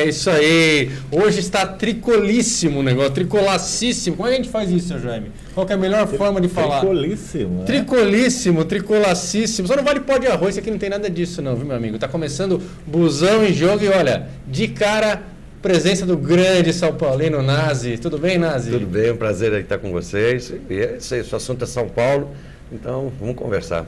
É isso aí. Hoje está tricolíssimo o negócio, tricolacíssimo. Como é que a gente faz isso, seu Jaime? Qual que é a melhor forma de falar? Tricolíssimo, né? Tricolíssimo, tricolacíssimo. Só não vale pó de arroz, isso aqui não tem nada disso não, viu, meu amigo? Tá começando Busão em Jogo e olha, de cara, presença do grande São Paulino Nazi. Tudo bem, Nazi? Tudo bem, um prazer estar com vocês. E é isso aí, o assunto é São Paulo, então vamos conversar.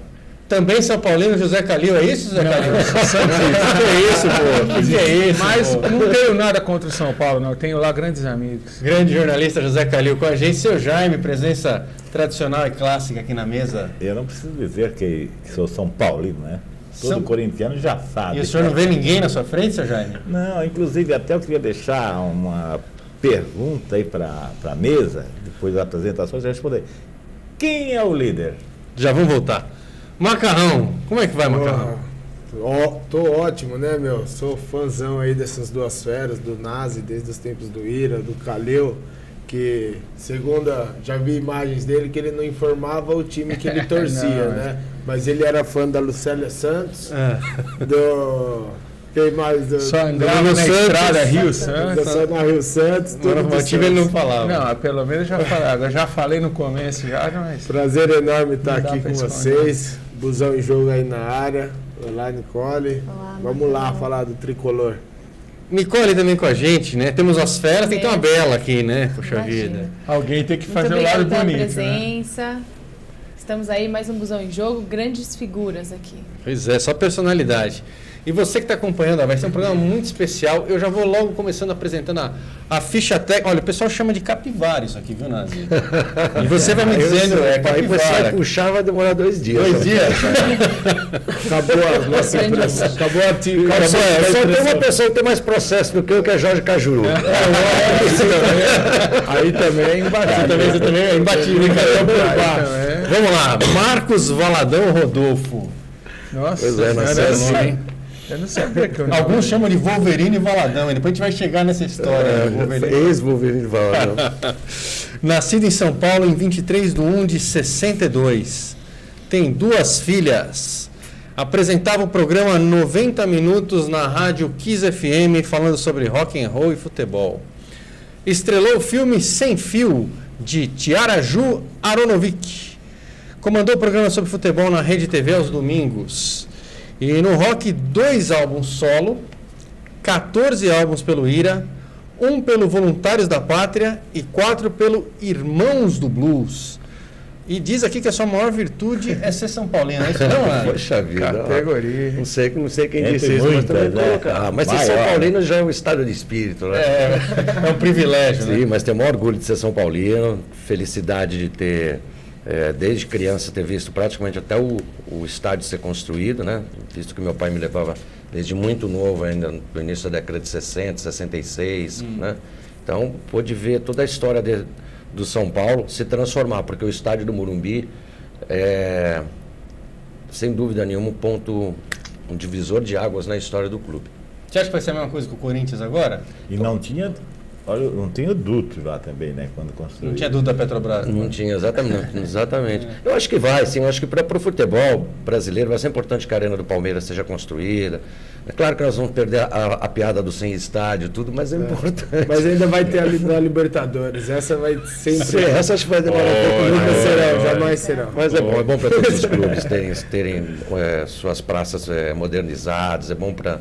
Também São Paulino, José Calil, é isso, José Calil? Que é isso, pô? Que é isso, Mas pô? não tenho nada contra o São Paulo, não. Eu tenho lá grandes amigos. Grande jornalista José Calil com a gente. Seu Jaime, presença tradicional e clássica aqui na mesa. Eu não preciso dizer que sou São Paulino, né? Todo corintiano já sabe. E o senhor não vê ninguém na sua frente, seu Jaime? Não, inclusive até eu queria deixar uma pergunta aí para a mesa, depois da apresentação, já responder. Quem é o líder? Já vamos voltar. Macarrão, como é que vai, Macarrão? Tô ótimo, né, meu? Sou fãzão aí dessas duas feras, do Nazi, desde os tempos do Ira, do Calil, que, já vi imagens dele que ele não informava o time que ele torcia, Não, né? Mas ele era fã da Lucélia Santos, do... Quem mais? Só andava na estrada Rio Santos. Só na Rio Santos, tudo do motivo ele não falava. Não, pelo menos já falei. Agora já falei no começo, mas... Prazer enorme estar Não dá aqui pra com esconder. vocês. Busão em Jogo aí na área. Olá, Nicole. Olá, Vamos lá Macarrão. falar do tricolor. Nicole também com a gente, né? Temos as feras, tem que ter uma bela aqui, né? Puxa Imagina. vida. Alguém tem que Muito fazer o obrigada lado pela bonito, né? presença. Estamos aí, mais um Busão em Jogo. Grandes figuras aqui. Pois é, só personalidade. E você que está acompanhando, vai ser um programa muito especial. Eu já vou logo começando apresentando a ficha técnica. Olha, o pessoal chama de capivara isso aqui, viu, Nazi? E você vai me dizendo, Aí você vai capivara. puxar, vai demorar 2 dias. 2 dias? Acabou a nossa impressão. Acabou a Só tem uma pessoa que tem mais processo do que eu, que é Jorge Cajuru. Aí também é imbatível. Você também é imbatível, hein, cara? Então, Aí pá. também. Vamos lá, Marcos Valadão Rodolfo. Nossa, Pois é, nós eu não somos- sei. Eu não sabia que eu não... Alguns chamam de Wolverine e Valadão, e depois a gente vai chegar nessa história. do Wolverine. Ex-Wolverine Valadão. Nascido em São Paulo em 23 de 1 de 62. Tem 2 filhas. Apresentava o programa 90 Minutos na rádio Kiss FM, falando sobre rock and roll e futebol. Estrelou o filme Sem Fio, de Tiaraju Aronovic. Comandou o programa sobre futebol na Rede TV aos domingos. E no rock, 2 álbuns solo, 14 álbuns pelo Ira, 1 pelo Voluntários da Pátria e 4 pelo Irmãos do Blues. E diz aqui que a sua maior virtude é ser São Paulino, é isso não, Ana? Poxa vida. ó. Categoria. Não sei quem Entre disse isso, mas muitas, também né? colocar. Mas ser Maior. São Paulino já é um estado de espírito, né? É um privilégio, Sim, né? mas tenho o maior orgulho de ser São Paulino, felicidade de ter, desde criança, ter visto praticamente até o estádio ser construído, né? Visto que meu pai me levava desde muito novo, ainda no início da década de 60, 66, né? Então, pude ver toda a história do São Paulo se transformar, porque o estádio do Morumbi é, sem dúvida nenhuma, um divisor de águas na história do clube. Você acha que vai ser a mesma coisa que o Corinthians agora? E não tinha, olha, não tinha duto lá também, né? Quando construiu. Não tinha dúvida da Petrobras. Não tinha, exatamente. Eu acho que vai, sim. Eu acho que para o futebol brasileiro vai ser importante que a Arena do Palmeiras seja construída. É claro que nós vamos perder a piada do sem estádio, tudo, mas é importante. Mas ainda vai ter a Libertadores. Essa vai sempre. Sim, essa acho que vai demorar um pouco. Nunca mais. serão, jamais serão. Mas é bom para todos os clubes terem suas praças modernizadas, é bom para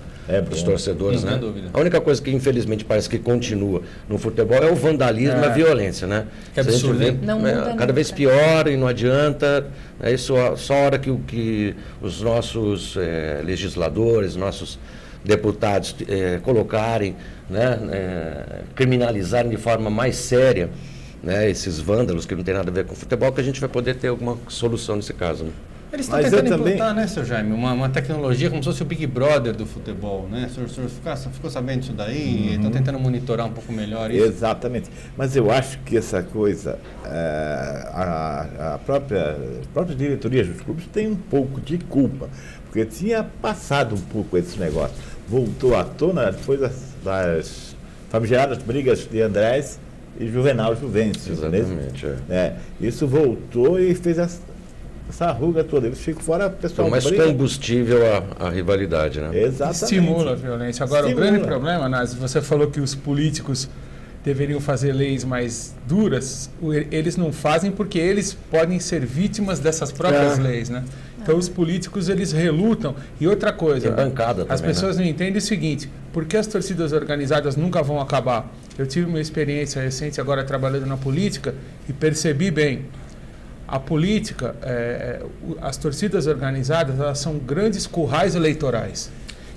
os torcedores, Não né? tem dúvida. A única coisa que infelizmente parece que continua no futebol é o vandalismo e a violência, né? Que Se a gente absurdo, vê, hein? Não muda cada nunca. vez pior e não adianta. É isso, só a hora que os nossos legisladores, nossos deputados colocarem, né, criminalizarem de forma mais séria, né, esses vândalos que não tem nada a ver com futebol, que a gente vai poder ter alguma solução nesse caso. Né? Eles estão Mas tentando eu também- implantar, né, seu Jaime, uma tecnologia como se fosse o Big Brother do futebol, né? O senhor ficou sabendo disso daí? Estão tentando monitorar um pouco melhor isso? Exatamente. Mas eu acho que essa coisa, a própria diretoria dos clubes tem um pouco de culpa, porque tinha passado um pouco esse negócio. Voltou à tona depois das famigeradas brigas de Andrés e Juvenal Juventus. Exatamente. Isso voltou e fez essa ruga toda. Eles ficam fora, o pessoal Então, mais briga. combustível à rivalidade, né? Exatamente. Estimula a violência. Agora, Estimula. o grande problema, Nazi, você falou que os políticos deveriam fazer leis mais duras. Eles não fazem porque eles podem ser vítimas dessas próprias leis, né? Então, os políticos, eles relutam. E outra coisa, Tem bancada as também, pessoas não entendem o seguinte, por que as torcidas organizadas nunca vão acabar? Eu tive uma experiência recente agora trabalhando na política e percebi bem. A política, as torcidas organizadas, elas são grandes currais eleitorais.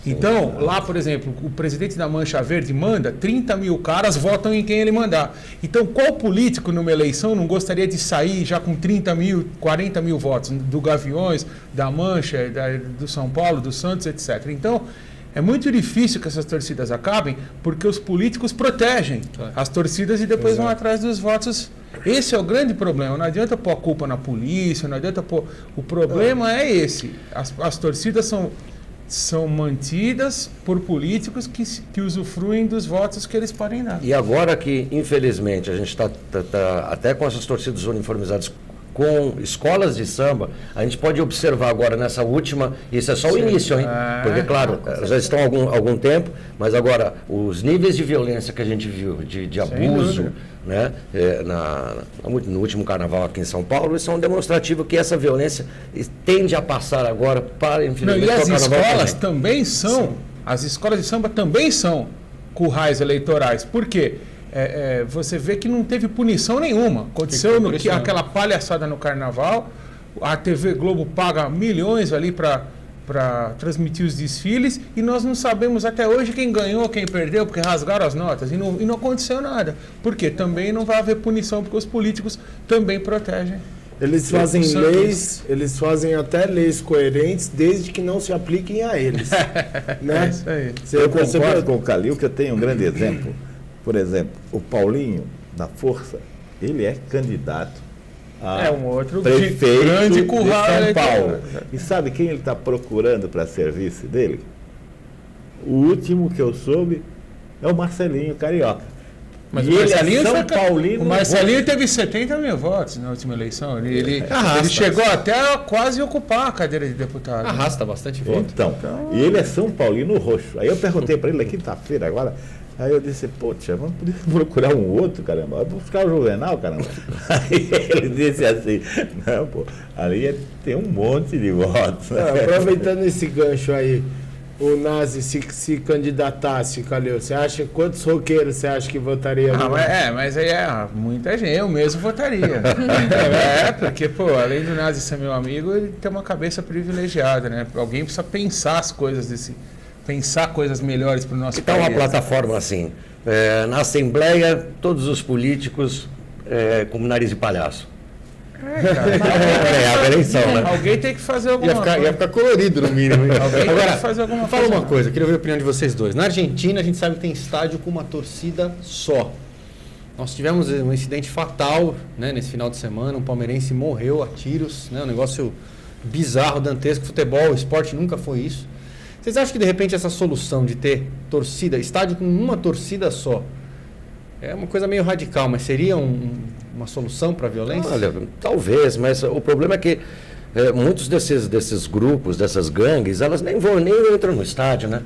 Então, lá, por exemplo, o presidente da Mancha Verde manda, 30 mil caras votam em quem ele mandar. Então, qual político numa eleição não gostaria de sair já com 30 mil, 40 mil votos do Gaviões, da Mancha, do São Paulo, do Santos, etc. Então, é muito difícil que essas torcidas acabem porque os políticos protegem as torcidas e depois vão atrás dos votos. Esse é o grande problema. Não adianta pôr a culpa na polícia, não adianta pôr... O problema é esse. As torcidas são mantidas por políticos que usufruem dos votos que eles podem dar. E agora que, infelizmente, a gente está até com essas torcidas uniformizadas com escolas de samba, a gente pode observar agora nessa última, isso é só o início, hein? Porque, claro, já estão há algum tempo, mas agora os níveis de violência que a gente viu, de abuso, né? No último carnaval aqui em São Paulo, isso é um demonstrativo que essa violência tende a passar agora para, infelizmente, E as o carnaval escolas também são, as escolas de samba também são currais eleitorais. Por quê? Você vê que não teve punição nenhuma. Aconteceu aquela palhaçada no carnaval, a TV Globo paga milhões ali para transmitir os desfiles e nós não sabemos até hoje quem ganhou, quem perdeu, porque rasgaram as notas e não aconteceu nada. Por quê? Também não vai haver punição, porque os políticos também protegem. Eles fazem leis, eles fazem até leis coerentes, desde que não se apliquem a eles. Né? É isso aí. Eu concordo com o Calil, que eu tenho um grande exemplo. Por exemplo, o Paulinho, da Força, ele é candidato a Um outro prefeito grande de curral São eleitoral. Paulo. E sabe quem ele está procurando para serviço dele? O último que eu soube é o Marcelinho Carioca. Mas e o ele Marcelinho, é São Paulino. o Marcelinho teve 70 mil votos na última eleição. Ele chegou até a quase ocupar a cadeira de deputado. Arrasta bastante voto. Então, e ele é São Paulino roxo. Aí eu perguntei para ele na quinta-feira agora. Aí eu disse, poxa, vamos procurar um outro, caramba. Vamos buscar o Juvenal, caramba. Aí ele disse assim, não, pô, ali tem um monte de votos. Aproveitando esse gancho aí, o Nazi se candidatasse, Calil, você acha quantos roqueiros você acha que votaria? Mas aí muita gente, eu mesmo votaria. Porque, além do Nazi ser meu amigo, ele tem uma cabeça privilegiada, né? Alguém precisa pensar as coisas pensar coisas melhores para o nosso Então, país. uma plataforma assim, na Assembleia, todos os políticos com nariz de palhaço. A eleição, né? Alguém tem que fazer alguma coisa. Ia ficar colorido no mínimo. Hein? Alguém tem Agora, que fazer alguma fala coisa. uma coisa, eu queria ver a opinião de vocês dois. Na Argentina, a gente sabe que tem estádio com uma torcida só. Nós tivemos um incidente fatal, né, nesse final de semana, um palmeirense morreu a tiros, né, um negócio bizarro, dantesco. Futebol, esporte nunca foi isso. Vocês acham que de repente essa solução de ter torcida, estádio com uma torcida só, é uma coisa meio radical, mas seria uma solução para a violência? Olha, talvez, mas o problema é que muitos desses grupos, dessas gangues, elas nem entram no estádio, né?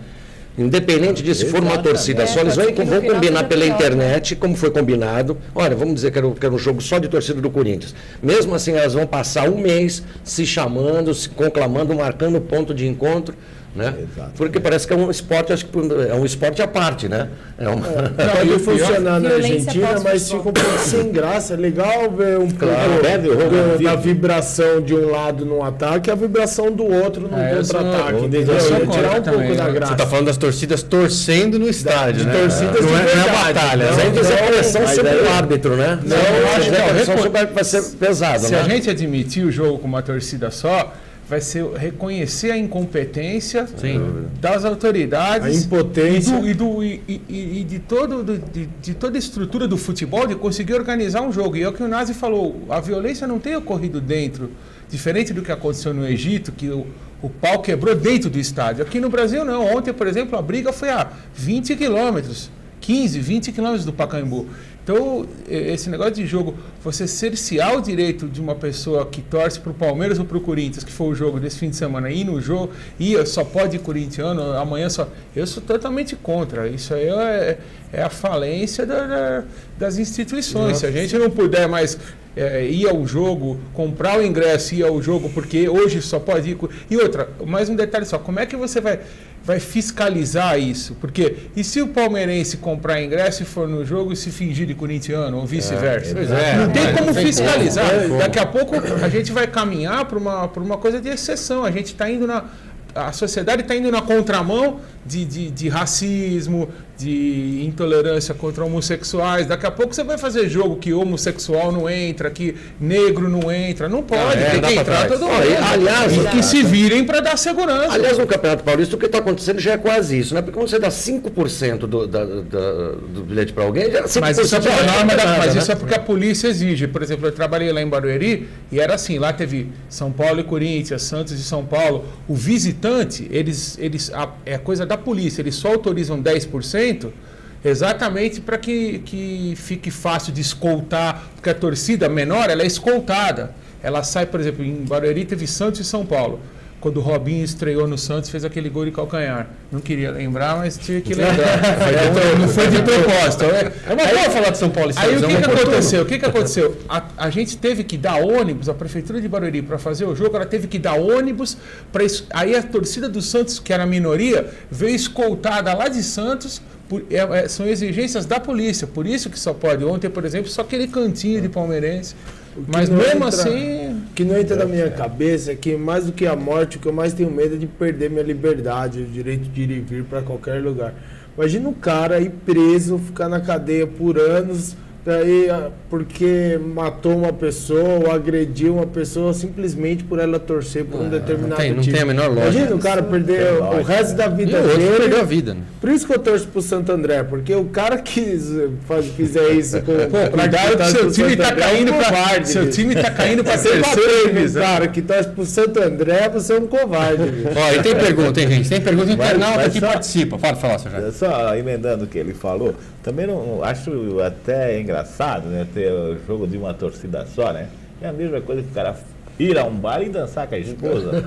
Independente de se for uma torcida só, eles vão combinar pela internet, como foi combinado. Olha, vamos dizer que era um jogo só de torcida do Corinthians. Mesmo assim, elas vão passar um mês se chamando, se conclamando, marcando ponto de encontro. Né? Porque parece que é um esporte, acho que é um esporte à parte, né? Pode funcionar na Violência Argentina, mas fica um pouco sem graça. É legal ver um pouco da vibração de um lado num ataque e a vibração do outro num contra-ataque. Entendeu? Tirar um pouco da graça. Você está falando das torcidas torcendo no estádio, né? Torcidas Não é a batalha. Sem dizer pressão sobre o árbitro, né? eu acho que a pressão vai ser pesado, Se né? a gente admitir o jogo com uma torcida só, vai ser reconhecer a incompetência das autoridades, a impotência e de toda a estrutura do futebol de conseguir organizar um jogo. E é o que o Nazi falou, a violência não tem ocorrido dentro, diferente do que aconteceu no Egito, que o pau quebrou dentro do estádio. Aqui no Brasil não. Ontem, por exemplo, a briga foi a 20 quilômetros. 15, 20 quilômetros do Pacaembu. Então, esse negócio de jogo, você cercear o direito de uma pessoa que torce para o Palmeiras ou para o Corinthians, que foi o jogo desse fim de semana, ir no jogo, e só pode ir corintiano, amanhã só... Eu sou totalmente contra. Isso aí é a falência das instituições. Se a gente não puder mais ir ao jogo, comprar o ingresso e ir ao jogo, porque hoje só pode ir... E outra, mais um detalhe só, como é que você vai fiscalizar isso? Porque, e se o palmeirense comprar ingresso e for no jogo e se fingir de corintiano, ou vice-versa? Não tem como fiscalizar. Daqui a pouco a gente vai caminhar para uma coisa de exceção. A gente está indo a sociedade está indo na contramão de racismo, de intolerância contra homossexuais. Daqui a pouco você vai fazer jogo que homossexual não entra, que negro não entra. Não pode, tem que entrar todo mundo. Aliás, e que se virem para dar segurança. Aliás, no Campeonato Paulista, o que está acontecendo já é quase isso, né? Porque quando você dá 5% do bilhete para alguém, já 5% mas isso é porque, mas isso é porque a polícia exige. Por exemplo, eu trabalhei lá em Barueri e era assim, lá teve São Paulo e Corinthians, Santos e São Paulo. O visitante, é coisa da polícia, eles só autorizam 10%, exatamente para que fique fácil de escoltar, porque a torcida menor, ela é escoltada. Ela sai, por exemplo, em Barueri teve Santos e São Paulo. Quando o Robinho estreou no Santos, fez aquele gol de calcanhar. Não queria lembrar, mas tinha que lembrar. Não foi de propósito. É uma boa falar de São Paulo. Aí o que aconteceu? A gente teve que dar ônibus, a Prefeitura de Barueri, para fazer o jogo, ela teve que dar ônibus. Aí a torcida do Santos, que era a minoria, veio escoltada lá de Santos. São exigências da polícia. Por isso que só pode. Ontem, por exemplo, só aquele cantinho de palmeirense. Mas mesmo assim... O que não entra na minha cabeça é que, mais do que a morte, o que eu mais tenho medo é de perder minha liberdade, o direito de ir e vir para qualquer lugar. Imagina um cara ir preso, ficar na cadeia por anos, daí, porque matou uma pessoa ou agrediu uma pessoa simplesmente por ela torcer por um determinado time. Não tem a menor lógica. Imagina o cara perder o resto da vida dele. Perdeu a vida, né? Por isso que eu torço pro Santo André, porque o cara que fizer isso com... Cuidado que seu time tá caindo para seu time tá caindo para terceira divisão. Cara que torce pro Santo André, você é um covarde. Ó, e tem pergunta, hein, gente? Tem pergunta internauta que participa. Pode falar, Sr. Jair. Só emendando o que ele falou, também não acho até engraçado, né, ter o jogo de uma torcida só, né? É a mesma coisa que o cara ir a um bar e dançar com a esposa. Já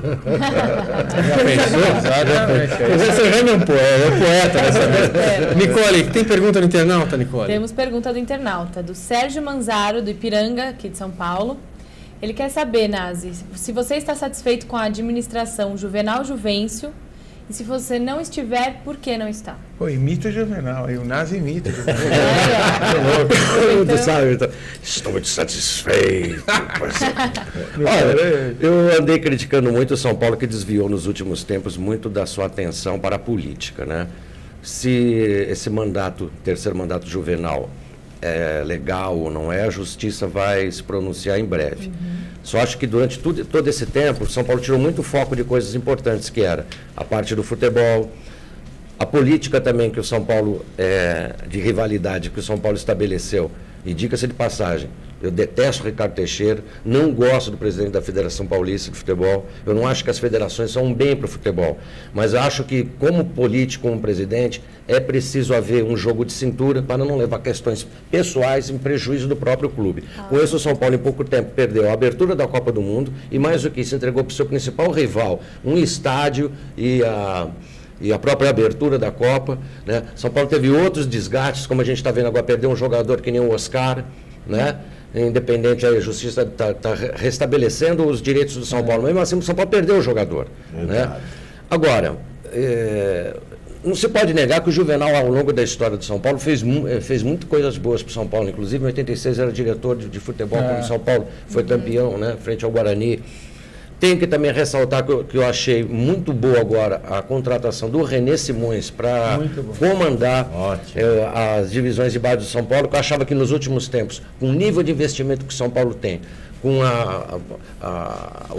pensou? Exatamente. Você já é poeta dessa vez. Nicole, tem pergunta do internauta, Nicole? Temos pergunta do internauta, do Sérgio Manzaro, do Ipiranga, aqui de São Paulo. Ele quer saber, Nazi, se você está satisfeito com a administração Juvenal Juvencio e se você não estiver, por que não está? Pô, imita o Juvenal, e o Nazi imita o Juvenal. Estou muito satisfeito. Olha, eu andei criticando muito o São Paulo, que desviou nos últimos tempos muito da sua atenção para a política, né? Se esse terceiro mandato Juvenal é legal ou não é, a Justiça vai se pronunciar em breve. Só acho que durante todo esse tempo, São Paulo tirou muito foco de coisas importantes, que era a parte do futebol, a política também que o São Paulo, de rivalidade que o São Paulo estabeleceu. E diga-se de passagem, eu detesto o Ricardo Teixeira, não gosto do presidente da Federação Paulista de Futebol, eu não acho que as federações são um bem para o futebol, mas acho que, como político, como presidente, é preciso haver um jogo de cintura para não levar questões pessoais em prejuízo do próprio clube. Com isso, o São Paulo, em pouco tempo, perdeu a abertura da Copa do Mundo e, mais do que isso, entregou para o seu principal rival um estádio e a própria abertura da Copa, né? São Paulo teve outros desgastes, como a gente está vendo agora, perdeu um jogador que nem o Oscar, né? Independente, a Justiça está restabelecendo os direitos do São Paulo, mesmo assim o São Paulo perdeu o jogador, né? Agora, não se pode negar que o Juvenal, ao longo da história do São Paulo, fez muitas coisas boas para o São Paulo, inclusive em 86 era diretor de futebol quando o São Paulo foi campeão, né? Frente ao Guarani. Tenho que também ressaltar que eu achei muito boa agora a contratação do René Simões para comandar as divisões de base do São Paulo, que eu achava que nos últimos tempos, com o nível de investimento que o São Paulo tem, com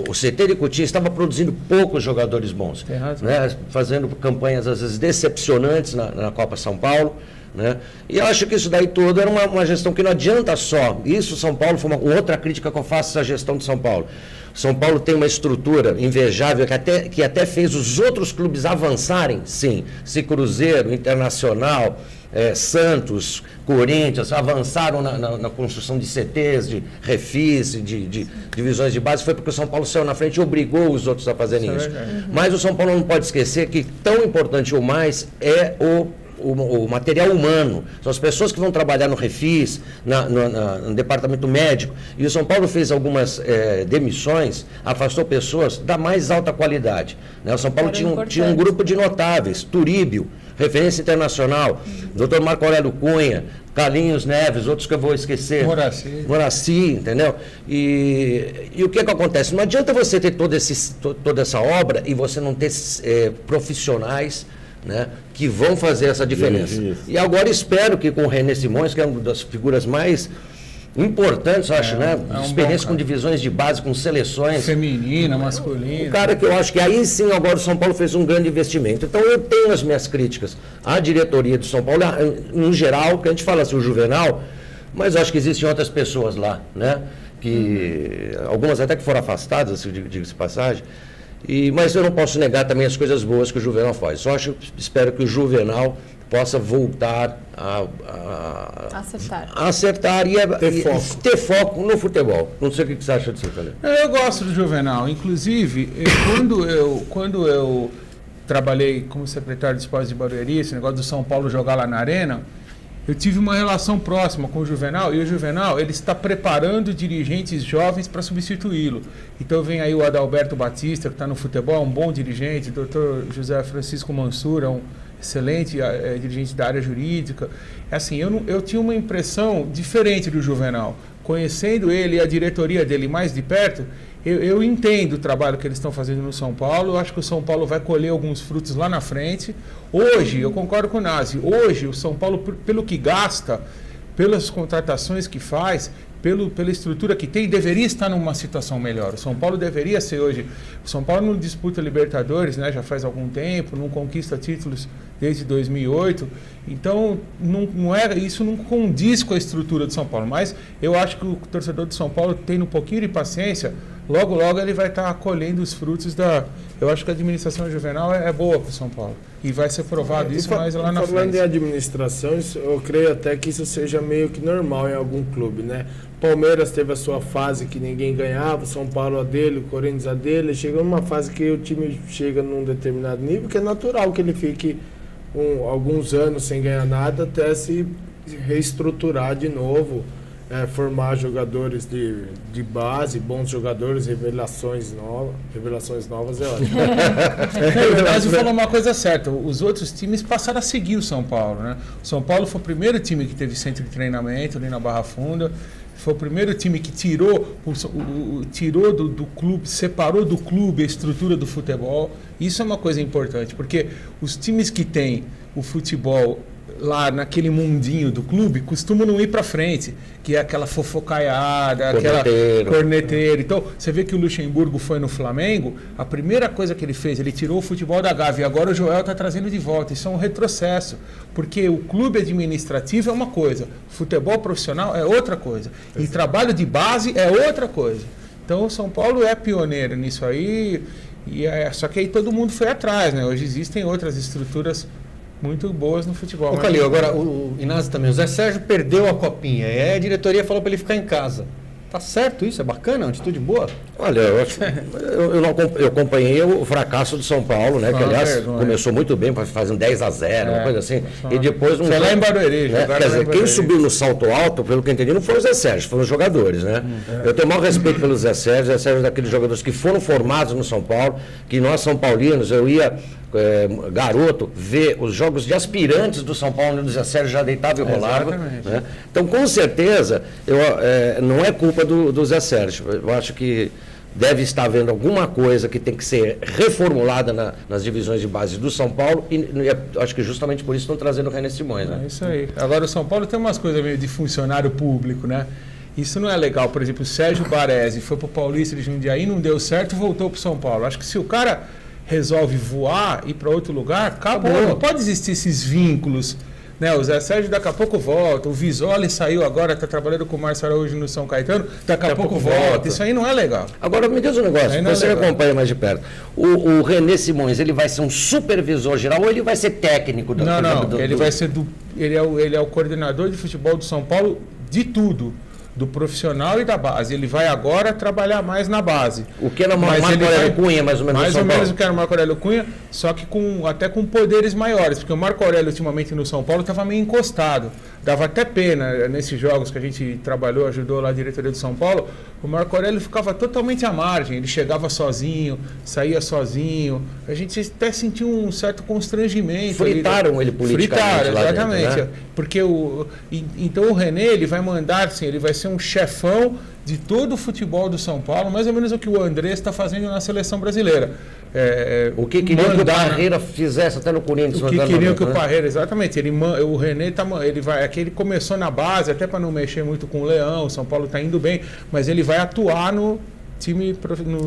o CT de Cotia estava produzindo poucos jogadores bons, né? Fazendo campanhas às vezes decepcionantes na Copa São Paulo. Né? E eu acho que isso daí todo era uma gestão que não adianta só. Isso, São Paulo, foi uma outra crítica que eu faço à gestão de São Paulo. São Paulo tem uma estrutura invejável que até fez os outros clubes avançarem, sim. Se Cruzeiro, Internacional, Santos, Corinthians, avançaram na construção de CTs, de refis, de divisões de base, foi porque o São Paulo saiu na frente e obrigou os outros a fazerem isso. Mas o São Paulo não pode esquecer que tão importante ou mais é o material humano, são as pessoas que vão trabalhar no refis, no departamento médico, e o São Paulo fez algumas demissões, afastou pessoas da mais alta qualidade, né? O São Paulo tinha um grupo de notáveis, Turíbio, referência internacional, Dr. Marco Aurélio Cunha, Carlinhos Neves, outros que eu vou esquecer. Moraci, entendeu? E o que acontece? Não adianta você ter toda essa obra e você não ter profissionais, né, que vão fazer essa diferença. Isso. E agora espero que com o René Simões, que é uma das figuras mais importantes, acho, né? Experiência com divisões de base, com seleções. Feminina, masculina. O cara que eu acho que aí sim agora o São Paulo fez um grande investimento. Então eu tenho as minhas críticas à diretoria do São Paulo, no geral, que a gente fala assim, o Juvenal, mas eu acho que existem outras pessoas lá, né? Que algumas até que foram afastadas, assim, diga-se de passagem. Mas eu não posso negar também as coisas boas que o Juvenal faz. Só espero que o Juvenal possa voltar a acertar e ter foco no futebol. Não sei o que você acha disso, Calil. Eu gosto do Juvenal. Inclusive, quando eu trabalhei como secretário de esportes de Barueri, esse negócio do São Paulo jogar lá na Arena, eu tive uma relação próxima com o Juvenal, e o Juvenal ele está preparando dirigentes jovens para substituí-lo. Então vem aí o Adalberto Batista, que está no futebol, é um bom dirigente, o Dr. José Francisco Mansura, um excelente dirigente da área jurídica. Assim, eu tinha uma impressão diferente do Juvenal. Conhecendo ele e a diretoria dele mais de perto, eu entendo o trabalho que eles estão fazendo no São Paulo. Eu acho que o São Paulo vai colher alguns frutos lá na frente. Hoje, eu concordo com o Nazi, hoje o São Paulo, pelo que gasta, pelas contratações que faz, pela estrutura que tem, deveria estar numa situação melhor. O São Paulo deveria ser hoje... O São Paulo não disputa Libertadores, né, já faz algum tempo, não conquista títulos desde 2008. Então, isso não condiz com a estrutura do São Paulo. Mas eu acho que o torcedor do São Paulo, tendo um pouquinho de paciência, logo ele vai estar colhendo os frutos da... Eu acho que a administração juvenal é boa para o São Paulo. E vai ser provado isso mais lá na frente. Falando em administração, eu creio até que isso seja meio que normal em algum clube, né? Palmeiras teve a sua fase que ninguém ganhava, São Paulo a dele, o Corinthians a dele. Chega numa fase que o time chega num determinado nível, que é natural que ele fique alguns anos sem ganhar nada até se reestruturar de novo, formar jogadores de base, bons jogadores, revelações novas, é ótimo. O Nazi falou uma coisa certa, os outros times passaram a seguir o São Paulo, né? O São Paulo foi o primeiro time que teve centro de treinamento ali na Barra Funda, foi o primeiro time que tirou do clube, separou do clube a estrutura do futebol. Isso é uma coisa importante, porque os times que têm o futebol lá naquele mundinho do clube costumam não ir para frente, que é aquela fofocaiada, aquela corneteira. Então, você vê que o Luxemburgo foi no Flamengo, a primeira coisa que ele fez, ele tirou o futebol da Gávea, e agora o Joel está trazendo de volta. Isso é um retrocesso, porque o clube administrativo é uma coisa, o futebol profissional é outra coisa, e trabalho de base é outra coisa. Então, o São Paulo é pioneiro nisso aí, só que aí todo mundo foi atrás, né? Hoje existem outras estruturas muito boas no futebol. Ô, Calil, agora o Inácio também, o Zé Sérgio perdeu a copinha, e aí a diretoria falou para ele ficar em casa. Tá certo isso? É bacana? Uma atitude boa? Olha, eu acompanhei o fracasso do São Paulo, né? Que, aliás, começou muito bem, fazendo 10-0, uma coisa assim. E depois... Foi lá em Barueri. Né? Quer dizer, quem subiu no salto alto, pelo que eu entendi, não foi o Zé Sérgio, foram os jogadores, né? Eu tenho o maior respeito pelo Zé Sérgio é daqueles jogadores que foram formados no São Paulo, que nós, São Paulinos, eu ia... garoto, ver os jogos de aspirantes do São Paulo, onde o Zé Sérgio já deitava e rolava. Né? Então, com certeza, não é culpa do Zé Sérgio. Eu acho que deve estar havendo alguma coisa que tem que ser reformulada nas divisões de base do São Paulo, e acho que justamente por isso estão trazendo o René Simões. Né? É isso aí. Agora, o São Paulo tem umas coisas meio de funcionário público, né? Isso não é legal. Por exemplo, o Sérgio Baresi foi para o Paulista de Jundiaí, não deu certo, voltou para o São Paulo. Acho que se o cara resolve voar, ir para outro lugar, acabou. Não pode existir esses vínculos Né? O Zé Sérgio daqui a pouco volta, o Visoli saiu agora, está trabalhando com o Márcio Araújo no São Caetano, daqui a pouco volta. Isso aí não é legal. Agora me diz um negócio, você acompanha mais de perto. O René Simões, ele vai ser um supervisor geral ou ele vai ser técnico? Ele vai ser ele é o coordenador de futebol do São Paulo de tudo. Do profissional e da base. Ele vai agora trabalhar mais na base. O que era o Marco Aurélio Cunha, mais ou menos. Mais ou menos o que era o Marco Aurélio Cunha, só que até com poderes maiores. Porque o Marco Aurélio, ultimamente, no São Paulo, estava meio encostado. Dava até pena, nesses jogos que a gente trabalhou, ajudou lá a diretoria do São Paulo, o Marco Aurélio ficava totalmente à margem. Ele chegava sozinho, saía sozinho. A gente até sentiu um certo constrangimento. Fritaram ele politicamente. Fritaram, exatamente. Dentro, né? Porque então o René, ele vai mandar, assim, ele vai ser um chefão de todo o futebol do São Paulo, mais ou menos o que o Andrés está fazendo na seleção brasileira. O que queriam que o Parreira fizesse até no Corinthians. O que queriam que o Parreira, exatamente. O René ele começou na base, até para não mexer muito com o Leão, o São Paulo está indo bem, mas ele vai atuar no time,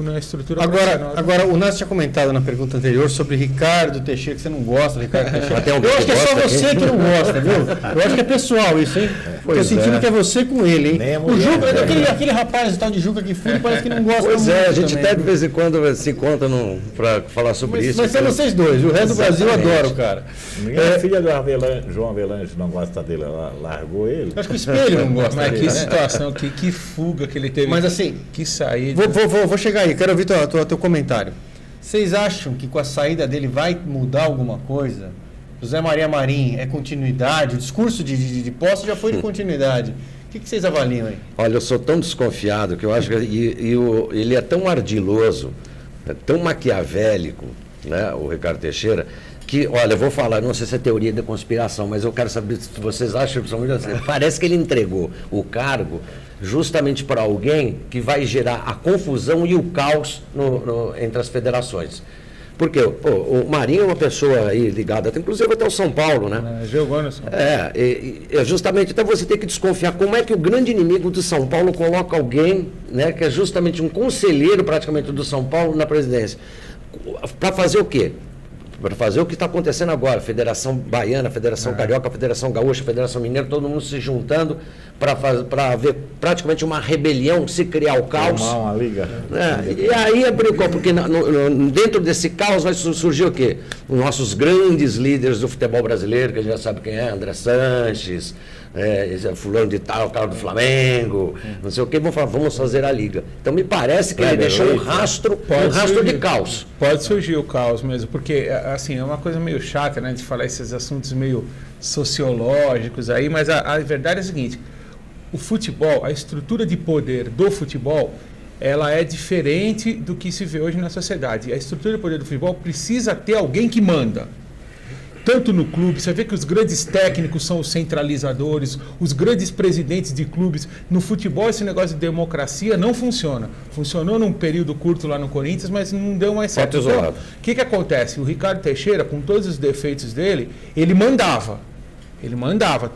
na estrutura profissional. Agora, o Nácio tinha comentado na pergunta anterior sobre Ricardo Teixeira, que você não gosta do Ricardo Teixeira. Eu acho que é só você que não gosta, viu? Eu acho que é pessoal isso, hein? Tô sentindo que é você com ele, hein? O Juca, aquele rapaz tal de Juca que foi, parece que não gosta muito. Pois é, a gente também, até de vez em quando se encontra para falar sobre isso. Mas são vocês dois, o resto do Brasil adora o cara. A filha do João Avelange não gosta dele, ela largou ele. Acho que o Espelho não gosta dele. Mas que situação, que fuga que ele teve. Mas assim, que saída. Vou chegar aí, quero ouvir teu comentário. Vocês acham que com a saída dele vai mudar alguma coisa? José Maria Marim é continuidade? O discurso de posse já foi de continuidade. O que vocês avaliam aí? Olha, eu sou tão desconfiado que eu acho que ele é tão ardiloso, é tão maquiavélico, né, o Ricardo Teixeira, que, olha, eu vou falar, não sei se é teoria da conspiração, mas eu quero saber se vocês acham, parece que ele entregou o cargo justamente para alguém que vai gerar a confusão e o caos entre as federações. Porque o Marinho é uma pessoa aí ligada, inclusive até o São Paulo, né? Jogou no São Paulo. Justamente, então você tem que desconfiar como é que o grande inimigo do São Paulo coloca alguém, né, que é justamente um conselheiro praticamente do São Paulo na presidência. Para fazer o quê? Para fazer o que está acontecendo agora, Federação Baiana, Federação Carioca, Federação Gaúcha, Federação Mineira, todo mundo se juntando para ver praticamente uma rebelião, se criar o caos. Uma liga. E aí é porque dentro desse caos vai surgir o quê? Os nossos grandes líderes do futebol brasileiro, que a gente já sabe quem é, André Sanches, fulano de tal, cara do Flamengo, não sei o que, vão falar, vamos fazer a liga. Então me parece que ele deixou um rastro de caos. Pode surgir o caos mesmo, porque assim, é uma coisa meio chata, né, de falar esses assuntos meio sociológicos aí, mas a verdade é a seguinte: o futebol, a estrutura de poder do futebol, ela é diferente do que se vê hoje na sociedade. A estrutura de poder do futebol precisa ter alguém que manda. Tanto no clube, você vê que os grandes técnicos são os centralizadores, os grandes presidentes de clubes. No futebol, esse negócio de democracia não funciona. Funcionou num período curto lá no Corinthians, mas não deu mais certo. Então, o que acontece? O Ricardo Teixeira, com todos os defeitos dele, ele mandava. Ele mandava,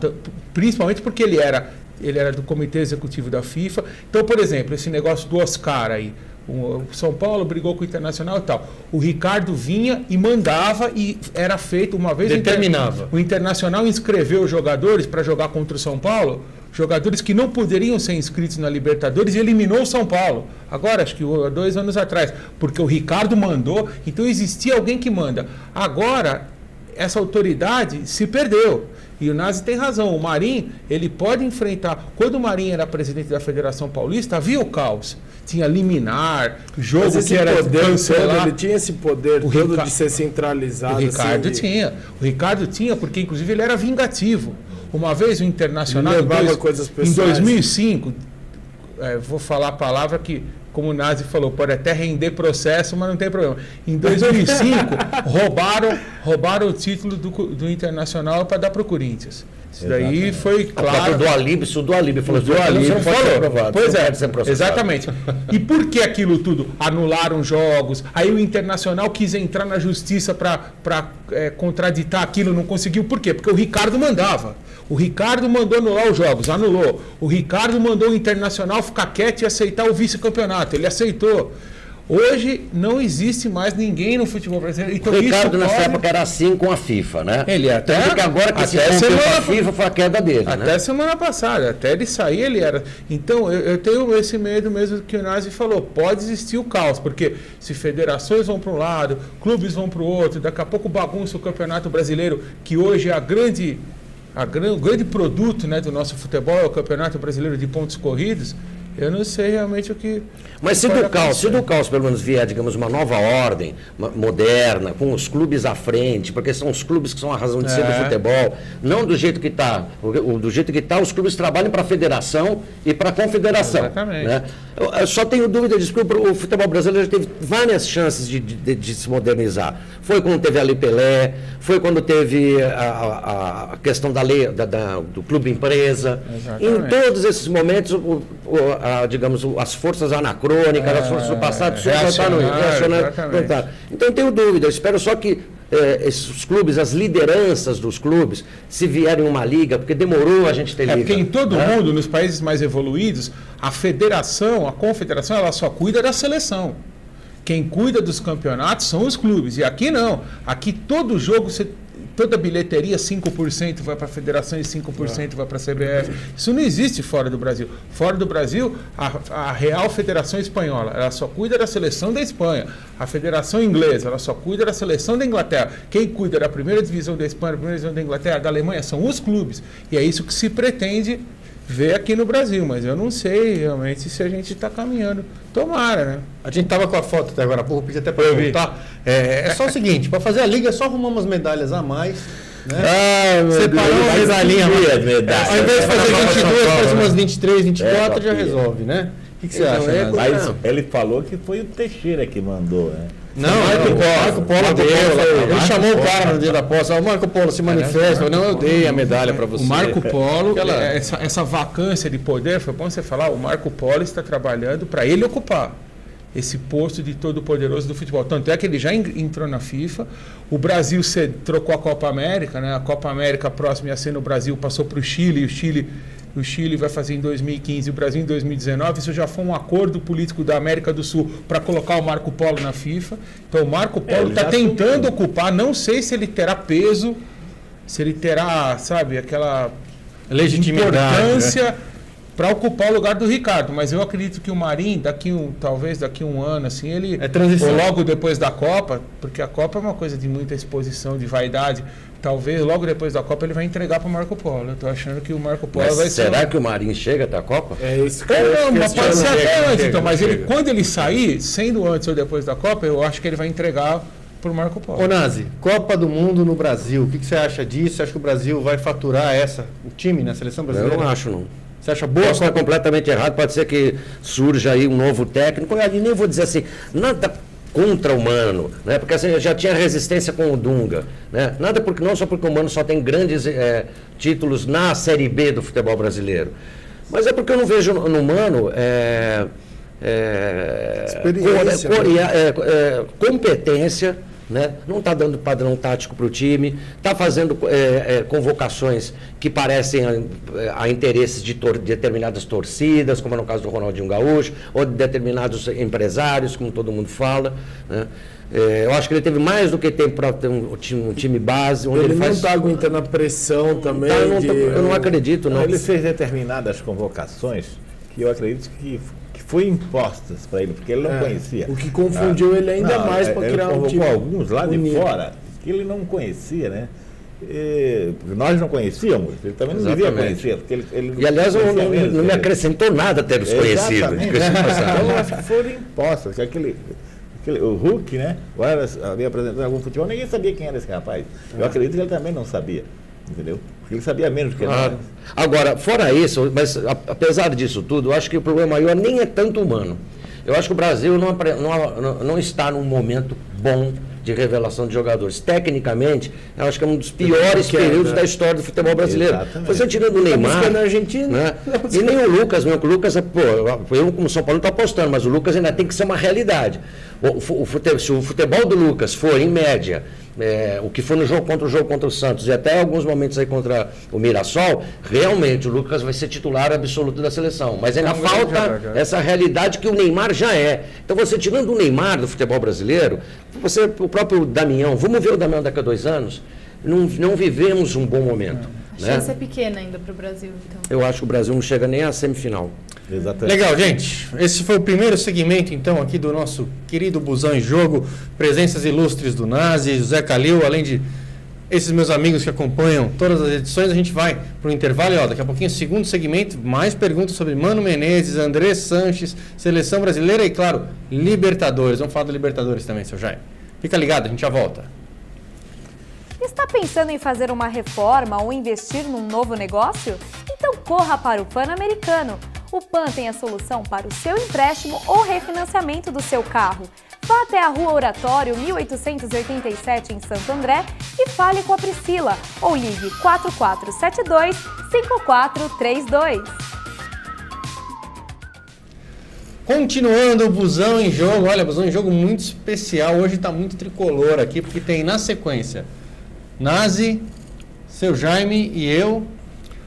principalmente porque ele era do comitê executivo da FIFA. Então, por exemplo, esse negócio do Oscar aí, o São Paulo brigou com o Internacional e tal. O Ricardo vinha e mandava e era feito uma vez... Determinava. O Internacional inscreveu os jogadores para jogar contra o São Paulo, jogadores que não poderiam ser inscritos na Libertadores, e eliminou o São Paulo. Agora, acho que 2 anos atrás, porque o Ricardo mandou, então existia alguém que manda. Agora, essa autoridade se perdeu. E o Nazi tem razão. O Marim, ele pode enfrentar... Quando o Marim era presidente da Federação Paulista, havia o caos. Tinha liminar, jogo que era cancelar. Ele tinha esse poder todo de ser centralizado. O Ricardo tinha. O Ricardo tinha, porque inclusive ele era vingativo. Uma vez o Internacional... Em 2005, vou falar a palavra que, como o Nazi falou, pode até render processo, mas não tem problema. Em 2005, roubaram o título do Internacional para dar para o Corinthians. Isso daí foi claro. O do Alíbio falou do Alíbio não pode ser aprovado. Pois é, exatamente. E por que aquilo tudo? Anularam jogos, aí o Internacional quis entrar na justiça para contraditar aquilo, não conseguiu. Por quê? Porque o Ricardo mandava. O Ricardo mandou anular os jogos, anulou. O Ricardo mandou o Internacional ficar quieto e aceitar o vice-campeonato, ele aceitou. Hoje não existe mais ninguém no futebol brasileiro. Então, O Ricardo isso nessa pode- época era assim com a FIFA, né? Ele até- Tanto que agora que se até rompeu com a semana- FIFA foi a queda dele, Até né? semana passada, até ele sair, ele era. Então, eu tenho esse medo mesmo que o Nazi falou. Pode existir o caos, porque se federações vão para um lado, clubes vão para o outro, daqui a pouco bagunça o Campeonato Brasileiro, que hoje é o grande produto, né, do nosso futebol, é o Campeonato Brasileiro de pontos corridos. Eu não sei realmente o que. Mas se pode do acontecer. caos pelo menos vier, digamos, uma nova ordem moderna, com os clubes à frente, porque são os clubes que são a razão de ser do futebol, não do jeito que está. Do jeito que está, os clubes trabalham para a federação e para a confederação. Exatamente. Né? Eu só tenho dúvida disso, porque o futebol brasileiro teve várias chances de se modernizar. Foi quando teve a Lei Pelé, foi quando teve a questão da lei do clube empresa. Exatamente. Em todos esses momentos, digamos, as forças anacrônicas, as forças do passado, reacionário, reacionário. Então eu tenho dúvida, eu espero só que esses clubes, as lideranças dos clubes, se vierem uma liga, porque demorou a gente ter liga. Porque em todo né? mundo, nos países mais evoluídos, a federação, a confederação, ela só cuida da seleção. Quem cuida dos campeonatos são os clubes. E aqui não. Aqui todo jogo, toda bilheteria, 5% vai para a federação e 5% vai para a CBF. Isso não existe fora do Brasil. Fora do Brasil, a Real Federação Espanhola, ela só cuida da seleção da Espanha. A Federação Inglesa, ela só cuida da seleção da Inglaterra. Quem cuida da primeira divisão da Espanha, da primeira divisão da Inglaterra, da Alemanha, são os clubes. E é isso que se pretende ver aqui no Brasil. Mas eu não sei realmente se a gente está caminhando. Tomara, né? A gente tava com a foto até agora há pouco, pedi até para eu voltar. É só o seguinte, para fazer a liga é só arrumar umas medalhas a mais, né? Separar uma medalhinha. Ao invés de fazer 22, faz umas 23, 24 já resolve, né? O que você acha, Nazi? Mas ele falou que foi o Teixeira que mandou, né? Não, Marco Polo deu. Ele chamou o cara no dia da posse. O Marco Polo se manifesta. Não, eu dei a medalha para você. O Marco Polo, Aquela- essa vacância de poder, foi bom você falar, o Marco Polo está trabalhando para ele ocupar esse posto de todo poderoso do futebol. Tanto é que ele já entrou na FIFA. O Brasil trocou a Copa América, né? A Copa América próxima ia ser no Brasil, passou para o Chile, e o Chile vai fazer em 2015 e o Brasil em 2019. Isso já foi um acordo político da América do Sul para colocar o Marco Polo na FIFA. Então o Marco Polo ele está já tentando assumiu. ocupar, não sei se ele terá peso, se ele terá, sabe, aquela Legitimidade, importância para ocupar o lugar do Ricardo, mas eu acredito que o Marinho, talvez daqui um ano, assim, ele, É transição. ou logo depois da Copa, porque a Copa é uma coisa de muita exposição, de vaidade, talvez logo depois da Copa ele vai entregar para o Marco Polo. Eu estou achando que o Marco Polo Mas vai ser... será que o Marinho chega até a Copa? É isso que Não, mas questiono. pode ser até antes, chega, então, mas chega. quando ele sair, sendo antes ou depois da Copa, eu acho que ele vai entregar para o Marco Polo. Ô Nazi, Copa do Mundo no Brasil, o que você acha disso? Você acha que o Brasil vai faturar o time na seleção Eu brasileira? não acho, não. Você acha boa? Posso estar completamente errado, pode ser que surja aí um novo técnico, e nem vou dizer assim, nada contra o Mano, né? Porque assim, já tinha resistência com o Dunga, né? Nada porque não só porque o Mano só tem grandes títulos na Série B do futebol brasileiro, mas é porque eu não vejo no Mano Experiência, competência, né? Não está dando padrão tático para o time, está fazendo convocações que parecem a interesses de determinadas torcidas, como é no caso do Ronaldinho Gaúcho, ou de determinados empresários, como todo mundo fala, né? Eu acho que ele teve mais do que tempo para ter um time base, onde Ele ele não faz... está aguentando a pressão também. eu não acredito, não. Ele fez determinadas convocações que eu acredito que foi impostas para ele, porque ele não conhecia. O que confundiu ele ainda mais para criar um time. Ele convocou alguns lá de unido. fora que ele não conhecia, né? Porque nós não conhecíamos, ele também não devia Exatamente. conhecer. Porque ele E aliás, conhecia mesmo, não me ele- acrescentou nada ter os conhecido. Exatamente. diga-se de passagem. Então, eu acho que foram impostas. Que o Hulk, né? Agora havia apresentado algum futebol, ninguém sabia quem era esse rapaz. Eu acredito que ele também não sabia, entendeu? Porque ele sabia menos do que nós. Agora, fora isso, mas apesar disso tudo, eu acho que o problema maior nem é tanto humano. Eu acho que o Brasil não está num momento bom de revelação de jogadores. Tecnicamente, eu acho que é um dos piores períodos da história do futebol brasileiro. Exatamente. Você tirando o Neymar, buscando a Argentina. né? E nem o Lucas, mesmo, que o Lucas, eu como São Paulo não estou apostando, mas o Lucas ainda tem que ser uma realidade. Se o futebol do Lucas for, em média, o que foi no jogo contra o Santos e até alguns momentos aí contra o Mirassol, realmente o Lucas vai ser titular absoluto da seleção. Mas ainda falta essa realidade que o Neymar já é. Então você tirando o Neymar do futebol brasileiro, o próprio Damião, vamos ver o Damião daqui a 2 anos, não vivemos um bom momento. A chance é pequena ainda para o Brasil, então. Eu acho que o Brasil não chega nem à semifinal. Exatamente. Legal, gente. Esse foi o primeiro segmento, então, aqui do nosso querido Busão em Jogo. Presenças ilustres do Nazi, José Calil, além de esses meus amigos que acompanham todas as edições. A gente vai para o intervalo e, daqui a pouquinho, segundo segmento, mais perguntas sobre Mano Menezes, André Sanches, Seleção Brasileira e, claro, Libertadores. Vamos falar do Libertadores também, seu Jair. Fica ligado, a gente já volta. Está pensando em fazer uma reforma ou investir num novo negócio? Então corra para o Pan-Americano. O Pan tem a solução para o seu empréstimo ou refinanciamento do seu carro. Vá até a Rua Oratório, 1887, em Santo André e fale com a Priscila ou ligue 4472-5432. Continuando o Busão em Jogo. Olha, Busão em Jogo muito especial. Hoje está muito tricolor aqui, porque tem na sequência Nazi, seu Jaime e eu.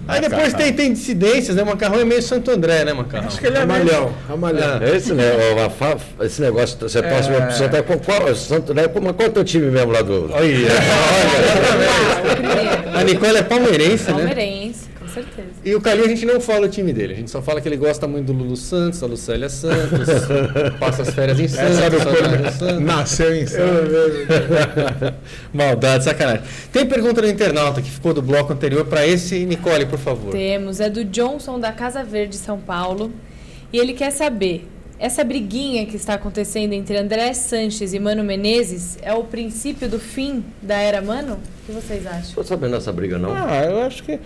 Aí depois tem dissidências, né? O Macarrão é meio Santo André, né, Macarrão? Acho que ele é Ramalhão. Esse negócio, você torce para Santo André, qual é o teu time mesmo lá do... A Nicole é palmeirense, né? Palmeirense, com certeza. E o Calil a gente não fala o time dele, a gente só fala que ele gosta muito do Lulu Santos, da Lucélia Santos, passa as férias em Santos, Nasceu em Santos. Maldade, sacanagem. Tem pergunta do internauta que ficou do bloco anterior para esse, Nicole, por favor. Temos, é do Johnson da Casa Verde, São Paulo, e ele quer saber, essa briguinha que está acontecendo entre André Sanches e Mano Menezes é o princípio do fim da era Mano? O que vocês acham? Estou sabendo dessa briga, não. Eu acho que...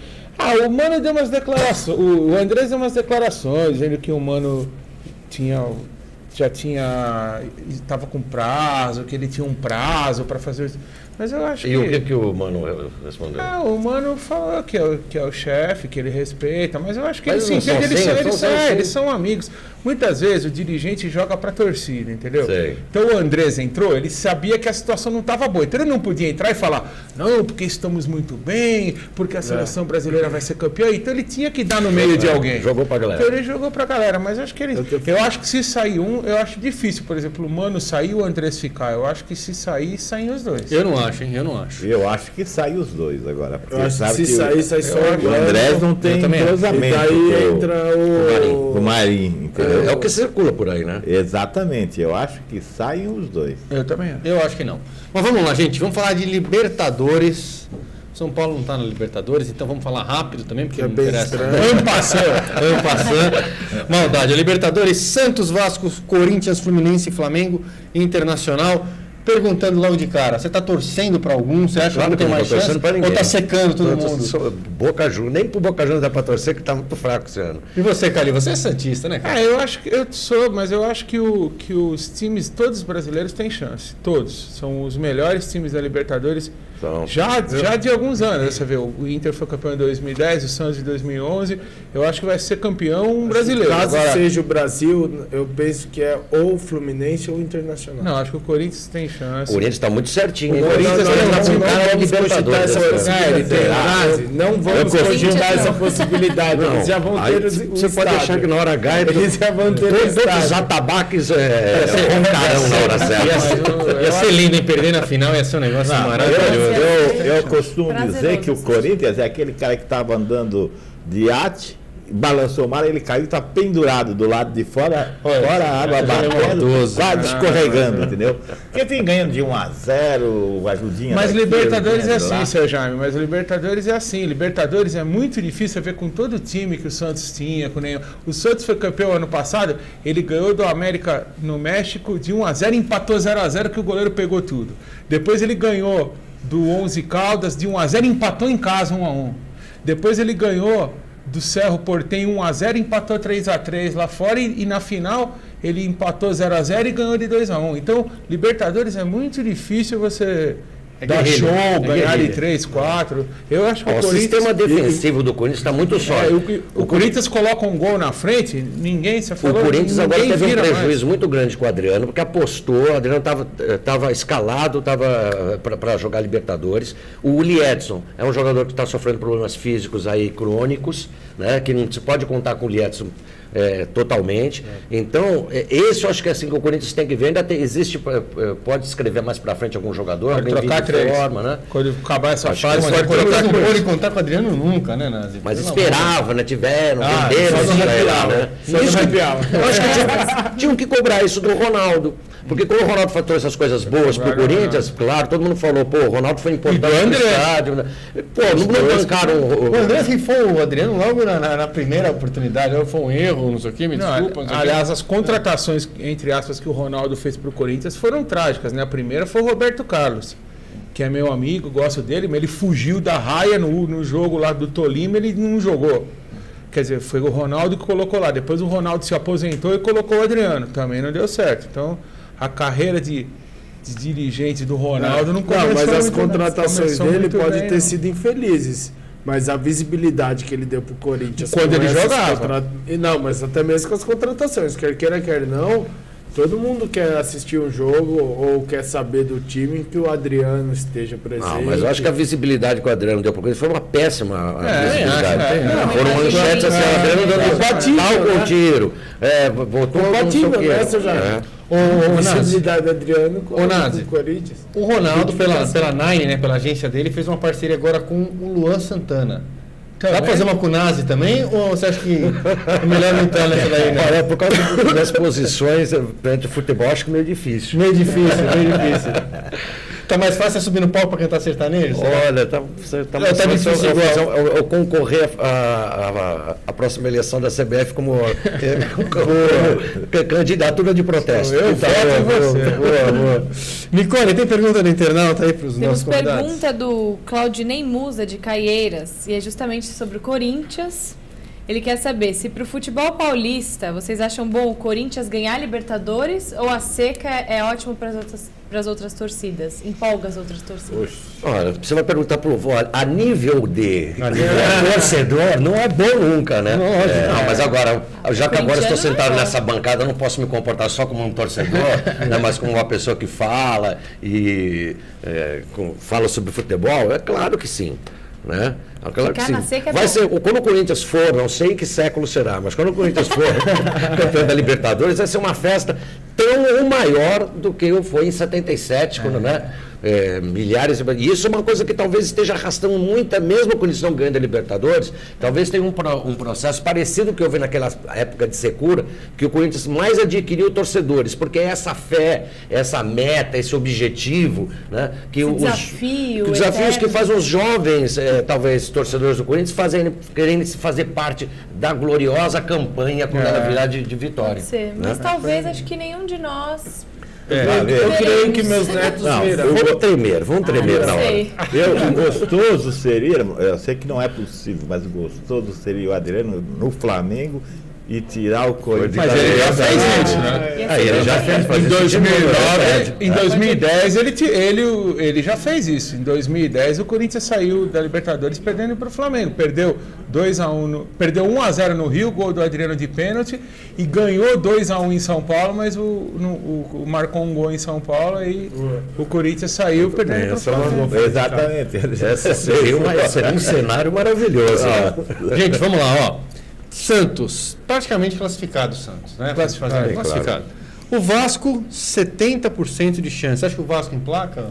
o Mano deu umas declarações, o Andrés deu umas declarações, dizendo que o Mano estava com prazo, que ele tinha um prazo para fazer isso. Mas eu acho E o que o Mano respondeu? O Mano falou que é o chefe, que ele respeita, mas eu acho que Mas eles se não entendem, são eles são amigos. Muitas vezes o dirigente joga para a torcida, entendeu? Sei. Então o Andrés entrou, ele sabia que a situação não estava boa, então ele não podia entrar e falar, não, porque estamos muito bem, porque a seleção brasileira vai ser campeã, então ele tinha que dar no meio de alguém. Jogou pra galera. Então ele jogou pra galera, mas eu acho que eu acho que se sair eu acho difícil, por exemplo, o Mano sair e o Andrés ficar. Eu acho que se sair, saem os dois. Eu não acho, hein? Eu não acho. Eu acho que sai os dois agora. Porque Eu acho que sabe se sair, sai só o Andrés não tem entrosamento. E daí entra o Marinho, entendeu? É o que circula por aí, né? Exatamente, eu acho que saem os dois. Eu também acho. Eu acho que não. Mas vamos lá, gente. Vamos falar de Libertadores. São Paulo não está na Libertadores, então vamos falar rápido também, porque É não bem interessa. estranho. Vamos passando. Maldade. A Libertadores, Santos, Vasco, Corinthians, Fluminense, Flamengo, Internacional. Perguntando logo de cara, você está torcendo para algum? Você acha que não tem mais chance? Ou está secando todo mundo? Boca Juniors, nem pro Boca Juniors dá para torcer, que está muito fraco esse ano. E você, Cali? Você é santista, né, cara? Eu acho que eu sou, mas eu acho que os times, todos os brasileiros têm chance. Todos. São os melhores times da Libertadores. Então, Já de alguns anos. Você vê, o Inter foi campeão em 2010, o Santos em 2011. Eu acho que vai ser campeão brasileiro. Caso Agora, seja o Brasil, eu penso que é ou Fluminense ou Internacional. não, acho que o Corinthians tem chance. o Corinthians está muito certinho, hein? O Corinthians Tá não cara vamos cogitar essa possibilidade. Não vamos cogitar essa possibilidade. Eles já vão ter Você pode achar que na hora H Eles já vão ter todos os estádio. atabaques roncarão na hora certa. Ia ser lindo, hein? Perder na final ia ser um negócio maravilhoso. Eu costumo Prazeroso dizer que o assistir. Corinthians é aquele cara que estava andando de iate, balançou o mar, ele caiu e está pendurado do lado de fora, fora a água batendo, quase escorregando, entendeu? Porque tem ganhando de 1-0, ajudinha. Mas daqui, Libertadores é ajudinha de lá. assim, seu Jaime, mas Libertadores é assim. Libertadores é muito difícil ver com todo o time que o Santos tinha. O Santos foi campeão ano passado, ele ganhou do América no México de 1-0 e empatou 0-0 que o goleiro pegou tudo. Depois ele ganhou do 11 Caldas de 1-0 e empatou em casa 1-1. Depois ele ganhou do Cerro Porteño 1-0 e empatou 3-3 lá fora e na final ele empatou 0-0 e ganhou de 2-1. Então, Libertadores é muito difícil você dar guerrilha, show, ganhar de guerrilha. 3, 4. Eu acho que O sistema defensivo do Corinthians está muito sólido. o Corinthians coloca um gol na frente, ninguém se O falou. Corinthians agora ninguém teve um vira prejuízo muito grande com o Adriano, porque apostou, o Adriano estava escalado, estava para jogar Libertadores. O Uli Edson é um jogador que está sofrendo problemas físicos aí crônicos, né, que não se pode contar com o Uli Edson totalmente. Então, esse eu acho que é assim que o Corinthians tem que ver. Ainda existe, pode escrever mais para frente algum jogador, Pode alguém trocar vir de 3. forma, né? Quando acabar essa Acho fase, que pode pode trocar Não 3. pode contar com o Adriano nunca, né, Nazi? Mas Pelo esperava, né? Tiveram, Ah, venderam só no isso happy aí lá, hour. né? Só no Isso que- happy hour. eu acho que tinham que cobrar isso do Ronaldo. Porque quando o Ronaldo falou essas coisas boas pro Cobraram, Corinthians, claro, todo mundo falou, pô, o Ronaldo foi E importante do no André. estádio. Né? Pô, não bancaram O André rifou o Adriano logo na primeira oportunidade. Foi um erro, não sei o que, me Não, desculpa. Não sei o quê. aliás, as contratações, entre aspas, que o Ronaldo fez pro Corinthians foram trágicas, né? A primeira foi o Roberto Carlos, que é meu amigo, gosto dele, mas ele fugiu da raia no jogo lá do Tolima, ele não jogou. Quer dizer, foi o Ronaldo que colocou lá. Depois o Ronaldo se aposentou e colocou o Adriano. Também não deu certo. Então, a carreira de dirigente do Ronaldo não começou mas as muito bem. contratações Começou dele muito podem bem, ter não. sido infelizes. Mas a visibilidade que ele deu pro Corinthians... Quando com ele essas jogava. E não, mas até mesmo com as contratações. Quer queira, quer não, todo mundo quer assistir um jogo ou quer saber do time em que o Adriano esteja presente. Não, mas eu acho que a visibilidade que o Adriano deu pro Corinthians foi uma péssima visibilidade. acho, Foram manchetes assim, o Adriano dando Compatível, tal com né? tiro. Voltou Compatível, não sei o quê. né, seu Jair? Ô, A Nazi, visibilidade do Adriano com Ô, Nazi. o Corinthians. o Ronaldo, pela Nine, né, pela agência dele, fez uma parceria agora com o Luan Santana. Dá pra fazer uma com o Nazi também? Ou você acha que é melhor não entrar nessa daí, né? Olha, por causa das posições perante o futebol, acho que meio difícil. Meio difícil, meio difícil. Tá mais fácil subir no palco pra cantar sertanejo? Olha, tá mais tá fácil difícil igual. eu concorrer à próxima eleição da CBF como candidatura de protesto. Eu Tá, voto em boa, você. Boa. Nicole, tem pergunta do internauta aí pros Temos nossos convidados? pergunta do Claudinei Musa, de Caieiras, e é justamente sobre o Corinthians. Ele quer saber se para o futebol paulista vocês acham bom o Corinthians ganhar a Libertadores ou a seca é ótimo para as outras torcidas? Empolga as outras torcidas. Olha, você vai perguntar pro vô, a nível de torcedor, não é bom nunca, né? Não, mas agora, já que agora estou sentado nessa bancada, eu não posso me comportar só como um torcedor, né, mas como uma pessoa que fala e fala sobre futebol, é claro que sim. Né? Claro que Ficar sim. na seca é Vai bom. ser, quando o Corinthians for, não sei em que século será, mas quando o Corinthians for campeão da Libertadores, vai ser uma festa tão ou maior do que foi em 77, quando, né? Milhares e isso é uma coisa que talvez esteja arrastando muita, mesmo quando eles não ganham da Libertadores, talvez tenha um processo parecido com o que houve naquela época de secura, que o Corinthians mais adquiriu torcedores, porque é essa fé, essa meta, esse objetivo, né, que Esse desafio desafios que eterno. fazem os jovens, talvez torcedores do Corinthians, querendo fazer parte da gloriosa campanha quando ela virar de vitória. Pode ser, mas né? talvez acho que nenhum de nós. Eu creio que meus netos viram. Vamos tremer na Não hora. sei. O gostoso seria, eu sei que não é possível, mas o gostoso seria o Adriano no Flamengo e tirar o Corinthians. Mas ele já fez isso, né? Ia ser Aí ele já bem. fez Em 2009, em né? 2010 ele já fez isso. Em 2010 o Corinthians saiu da Libertadores perdendo para o Flamengo. Perdeu 2-1, perdeu 1-0 no Rio, gol do Adriano de pênalti, e ganhou 2-1 em São Paulo, mas marcou um gol em São Paulo e o Corinthians saiu perdendo para o Flamengo. Exatamente. Esse seria um cenário maravilhoso. Gente, vamos lá, ó. Santos, praticamente classificado, Santos, né? Classificado, Classificado. O Vasco, 70% de chance. Você acha que o Vasco emplaca?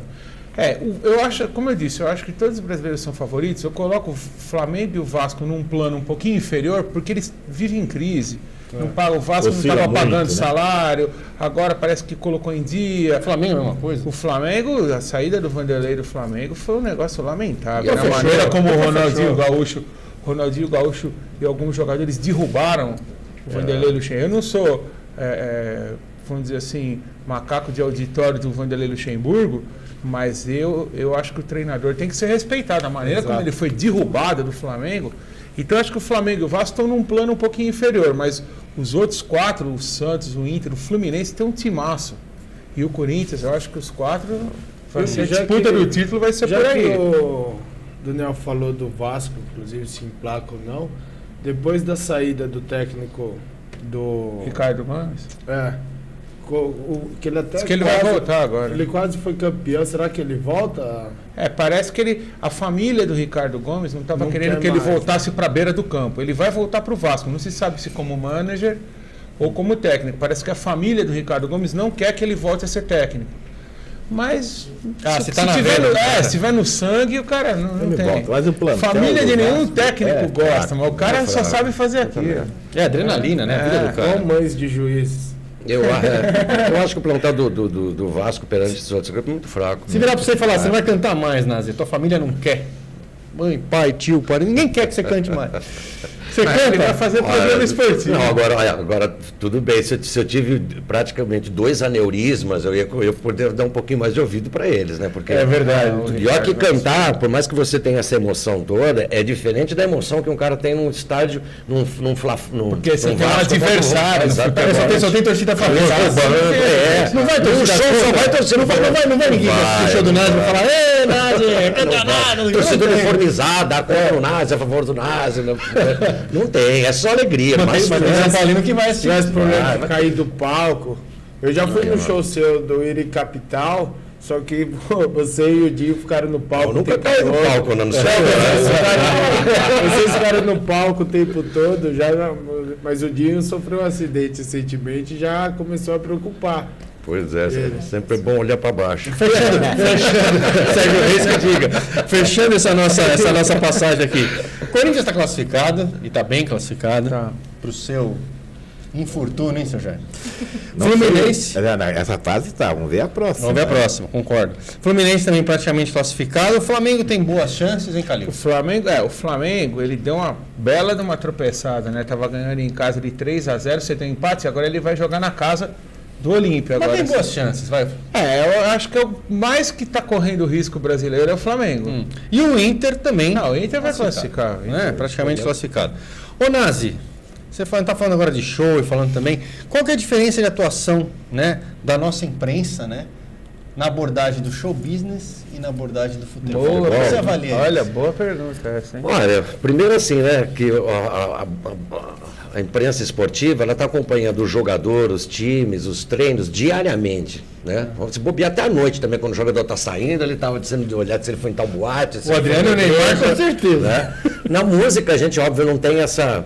Eu acho, como eu disse, eu acho que todos os brasileiros são favoritos. Eu coloco o Flamengo e o Vasco num plano um pouquinho inferior, porque eles vivem em crise. Não paga, o Vasco Oscila não estava muito, pagando né? salário, agora parece que colocou em dia. O Flamengo é a mesma coisa? O Flamengo, a saída do Vanderlei do Flamengo foi um negócio lamentável. E A fechou, maneira como o fechou. Ronaldinho Gaúcho e alguns jogadores derrubaram o Vanderlei Luxemburgo. Eu não sou, vamos dizer assim, macaco de auditório do Vanderlei Luxemburgo, mas eu acho que o treinador tem que ser respeitado. A maneira como ele foi derrubado do Flamengo. Então acho que o Flamengo e o Vasco estão num plano um pouquinho inferior, mas os outros quatro, o Santos, o Inter, o Fluminense, tem um timaço. E o Corinthians, eu acho que os quatro Vai ser a Já disputa que- do título vai ser Já por que aí. o Daniel falou do Vasco, inclusive se emplaca ou não, depois da saída do técnico do... Ricardo Gomes. Que ele até Diz que ele vai voltar agora. Ele quase foi campeão, será que ele volta? Parece que a família do Ricardo Gomes não estava Não querendo quer que ele mais. voltasse para a beira do campo. Ele vai voltar para o Vasco. Não se sabe se como manager ou como técnico. Parece que a família do Ricardo Gomes não quer que ele volte a ser técnico. Mas se tá na tiver, veia, se tiver no sangue, o cara não Ele tem. volta, mas o plantel Família do de nenhum Vasco, técnico gosta, mas o cara não, só claro. sabe fazer aquilo. É adrenalina, né? A vida do cara. Ou mães de juízes. Eu acho que o plantel do Vasco perante esses outros é muito fraco. Se virar pra você e falar, você não vai cantar mais, Nazi, tua família não quer. Mãe, pai, tio, pai, ninguém quer que você cante mais. Você Mas ele vai canta? fazer programa esportivo. Não, agora tudo bem. Se eu tive praticamente 2 aneurismas, eu ia poder dar um pouquinho mais de ouvido para eles, né? Porque É verdade. pior que cantar, por mais que você tenha essa emoção toda, é diferente da emoção que um cara tem num estádio, num Porque você num tem um Vasco, adversário, exatamente. Só tem torcida pra ver. Não vai torcida show, toda. só vai torcer, Não vai ninguém assistir o show do Nazi e falar, ei, Nazi, canta nada. Torcida uniformizada, contra o Nazi, a favor do Nazi. Não tem, é só alegria. Mas tem São Paulino que vai Se tivesse assistir. problema de cair do palco. Eu já fui no show seu do Iri Capital, só que você e o Dinho ficaram no palco. Eu nunca o tempo caí no todo. palco, não sei. Vocês ficaram no palco o tempo todo, mas o Dinho sofreu um acidente recentemente e já começou a preocupar. Pois é, sempre é bom olhar para baixo. Sérgio Reis que diga. Fechando essa nossa passagem aqui. Corinthians está classificado, e está bem classificado, para o seu infortúnio, hein, seu Jair? Fluminense. Essa fase tá, vamos ver a próxima. Vamos ver a próxima, concordo. Fluminense também praticamente classificado. O Flamengo tem boas chances, hein, Calil? O Flamengo, ele deu uma bela de uma tropeçada, né? Tava ganhando em casa de 3-0, você tem empate, agora ele vai jogar na casa do Olímpia. Mas Agora, tem boas chances, vai. eu acho que é o mais que está correndo risco brasileiro é o Flamengo. E o Inter também. Não, o Inter vai classificar. Né? Praticamente classificado. Ô, Nazi, você está falando agora de show e falando também, qual que é a diferença de atuação, né, da nossa imprensa, né, na abordagem do show business e na abordagem do futebol? Boa, Como você avalia olha, isso? boa pergunta essa, hein? Olha, primeiro assim, né, que a imprensa esportiva, ela está acompanhando o jogador, os times, os treinos diariamente, né? Se bobear até à noite também, quando o jogador está saindo, ele estava dizendo de olhar se ele foi em tal boate. O Adriano e o Neymar, com certeza. Né? Na música, a gente, óbvio, não tem essa...